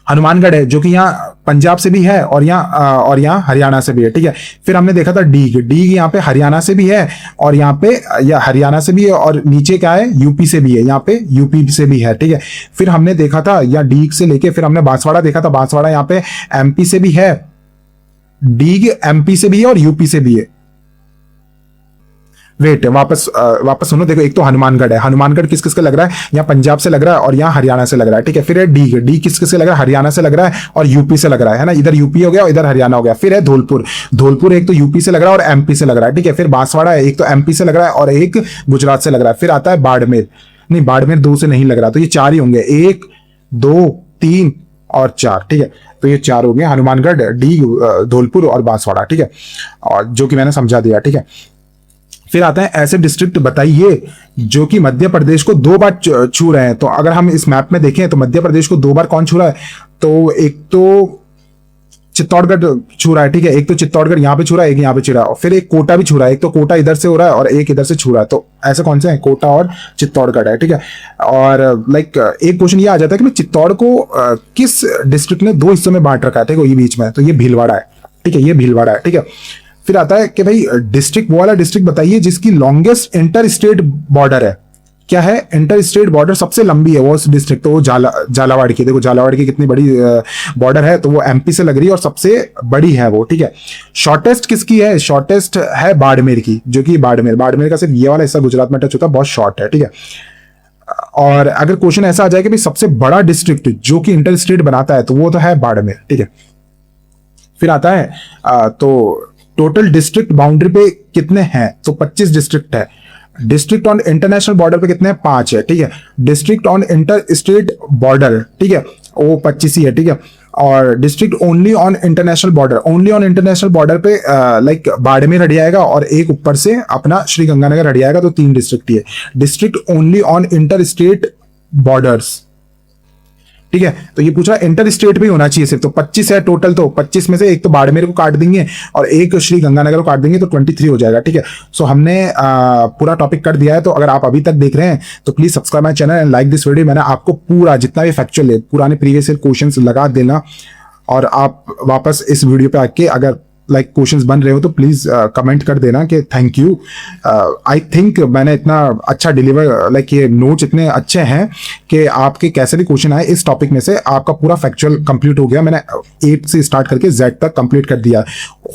S1: हनुमानगढ़ है जो कि यहाँ पंजाब से भी है, और यहाँ हरियाणा से भी है, ठीक है। फिर हमने देखा था डीग यहाँ पे हरियाणा से भी है, और यहाँ पे या हरियाणा से भी है, और नीचे क्या है, यूपी से भी है, यहाँ पे यूपी से भी है, ठीक है। फिर हमने देखा था या डीग से लेके फिर हमने बांसवाड़ा देखा था, बांसवाड़ा यहाँ पे एमपी से भी है, डीग एमपी से भी है और यूपी से भी है। वेट वापस सुनो, देखो, एक तो हनुमानगढ़ है, हनुमानगढ़ किस किस का लग रहा है, यहाँ पंजाब से लग रहा है और यहाँ हरियाणा से लग रहा है, ठीक है। फिर है डीग किस किस से लग रहा है, हरियाणा से लग रहा है और यूपी से लग रहा है ना, इधर यूपी हो गया और इधर हरियाणा हो गया। फिर है धौलपुर एक तो यूपी से लग रहा है और एमपी से लग रहा है, ठीक है। फिर बांसवाड़ा है, एक तो एमपी से लग रहा है और एक गुजरात से लग रहा है। फिर आता है बाड़मेर, नहीं बाड़मेर 2 से नहीं लग रहा, तो ये 4 ही होंगे, 1 2 3 और 4, ठीक है। तो ये 4 हो गए, हनुमानगढ़, डीग, धौलपुर और बांसवाड़ा, ठीक है, और जो कि मैंने समझा दिया, ठीक है। फिर आता है ऐसे डिस्ट्रिक्ट बताइए जो कि मध्य प्रदेश को 2 बार छू रहे हैं। तो अगर हम इस मैप में देखें तो मध्य प्रदेश को 2 बार कौन छू रहा है, तो एक तो चित्तौड़गढ़ छू रहा है, ठीक है, एक तो चित्तौड़गढ़ यहाँ पे छू रहा है, एक यहाँ पे छू रहा है, और फिर एक कोटा भी छू रहा है, एक तो कोटा इधर से हो रहा है और एक इधर से छू रहा है। तो ऐसे कौन से हैं, कोटा और चित्तौड़गढ़ है, ठीक है। और लाइक एक क्वेश्चन ये आ जाता है कि चित्तौड़ को किस डिस्ट्रिक्ट ने 2 हिस्सों में बांट रखा है, ठीक है, ये बीच में, तो ये भीलवाड़ा है, ठीक है, ये भीलवाड़ा है, ठीक है। फिर आता है कि भाई डिस्ट्रिक्ट, वो वाला डिस्ट्रिक्ट बताइए जिसकी लॉन्गेस्ट इंटर स्टेट बॉर्डर है, क्या है, इंटर स्टेट बॉर्डर सबसे लंबी है वो डिस्ट्रिक्ट, तो वो झालावाड़ की, देखो झालावाड़ की कितनी बड़ी बॉर्डर है, तो वो एमपी से लग रही है और सबसे बड़ी है वो, ठीक है। शॉर्टेस्ट किसकी है, शॉर्टेस्ट है बाड़मेर की, जो कि बाड़मेर का सिर्फ ये वाला हिस्सा गुजरात में टच होता है, बहुत शॉर्ट है, ठीक है। और अगर क्वेश्चन ऐसा आ जाए कि भाई सबसे बड़ा डिस्ट्रिक्ट जो कि इंटर स्टेट बनाता है, तो वो तो है बाड़मेर, ठीक है। फिर आता है तो टोटल डिस्ट्रिक्ट बाउंड्री पे कितने हैं, तो 25 डिस्ट्रिक्ट है। डिस्ट्रिक्ट ऑन इंटरनेशनल बॉर्डर पे कितने हैं, 5 है, ठीक है। District on inter state border, ठीक है, वो 25 ही है, ठीक है। और district only on international border पे लाइक बाड़मेर हट जाएगा, और एक ऊपर से अपना श्री गंगानगर हट जाएगा, तो 3 डिस्ट्रिक्ट ही है। District only on inter state borders, ठीक है। तो ये पूछा इंटर स्टेट भी होना चाहिए सिर्फ, तो 25 है टोटल, तो 25 में से एक तो बाड़मेर को काट देंगे और एक श्री गंगानगर को काट देंगे, तो 23 हो जाएगा, ठीक है। सो हमने पूरा टॉपिक कर दिया है। तो अगर आप अभी तक देख रहे हैं तो please subscribe my channel and like this video. मैंने आपको पूरा जितना भी फैक्चुअल है, पुराने प्रीवियस ईयर क्वेश्चंस लगा देना, और आप वापस इस वीडियो पे आके अगर लाइक क्वेश्चंस बन रहे हो तो प्लीज कमेंट कर देना कि थैंक यू। आई थिंक मैंने इतना अच्छा डिलीवर, लाइक ये नोट्स इतने अच्छे हैं कि आपके कैसे भी क्वेश्चन आए इस टॉपिक में से आपका पूरा फैक्चुअल कंप्लीट हो गया। मैंने 8 से स्टार्ट करके Z तक कंप्लीट कर दिया।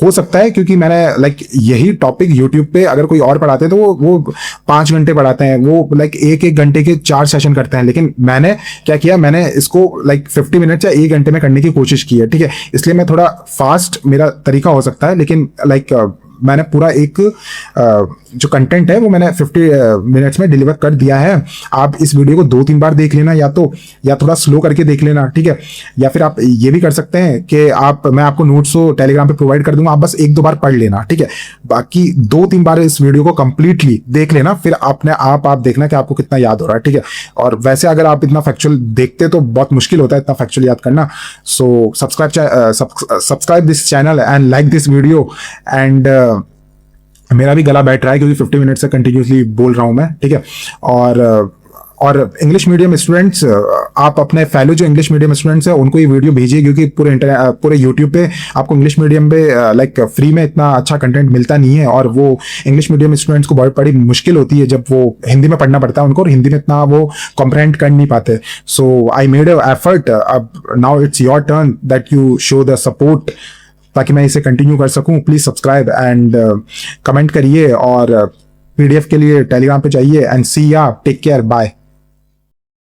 S1: हो सकता है क्योंकि मैंने लाइक यही टॉपिक यूट्यूब पे अगर कोई और पढ़ाते हैं तो वो 5 घंटे पढ़ाते हैं, वो लाइक एक घंटे के 4 सेशन करते हैं, लेकिन मैंने क्या किया, मैंने इसको लाइक 50 मिनट या 1 घंटे में करने की कोशिश की है, ठीक है। इसलिए मैं थोड़ा फास्ट मेरा तरीका हो सकता है, लेकिन लाइक मैंने पूरा एक जो कंटेंट है वो मैंने 50 मिनट्स में डिलीवर कर दिया है। आप इस वीडियो को 2-3 बार देख लेना, या थोड़ा स्लो करके देख लेना, ठीक है। या फिर आप ये भी कर सकते हैं कि मैं आपको नोट्स टेलीग्राम पे प्रोवाइड कर दूंगा, आप बस 1-2 बार पढ़ लेना, ठीक है। बाकी 2-3 बार इस वीडियो को कंप्लीटली देख लेना, फिर अपने आप देखना कि आपको कितना याद हो रहा है, ठीक है। और वैसे अगर आप इतना फैक्चुअल देखते तो बहुत मुश्किल होता है इतना फैक्चुअल याद करना। So subscribe this channel and like this video. And मेरा भी गला बैठ रहा है क्योंकि 50 मिनट से कंटिन्यूसली बोल रहा हूं मैं, ठीक है। और इंग्लिश मीडियम स्टूडेंट्स, आप अपने फैलो जो इंग्लिश मीडियम स्टूडेंट्स हैं उनको ये वीडियो भेजिए, क्योंकि पूरे यूट्यूब पे आपको इंग्लिश मीडियम पे लाइक फ्री में इतना अच्छा कंटेंट मिलता नहीं है, और वो इंग्लिश मीडियम स्टूडेंट्स को बहुत बड़ी मुश्किल होती है जब वो हिंदी में पढ़ना पड़ता है उनको, और हिंदी में इतना वो कॉम्प्रहेंड कर नहीं पाते। सो आई मेड अ एफर्ट, अब now it's your turn that you show the support, ताकि मैं इसे कंटिन्यू कर सकूं। प्लीज सब्सक्राइब एंड कमेंट करिए, और PDF के लिए टेलीग्राम पे जाइए। एंड सी या, टेक केयर, बाय।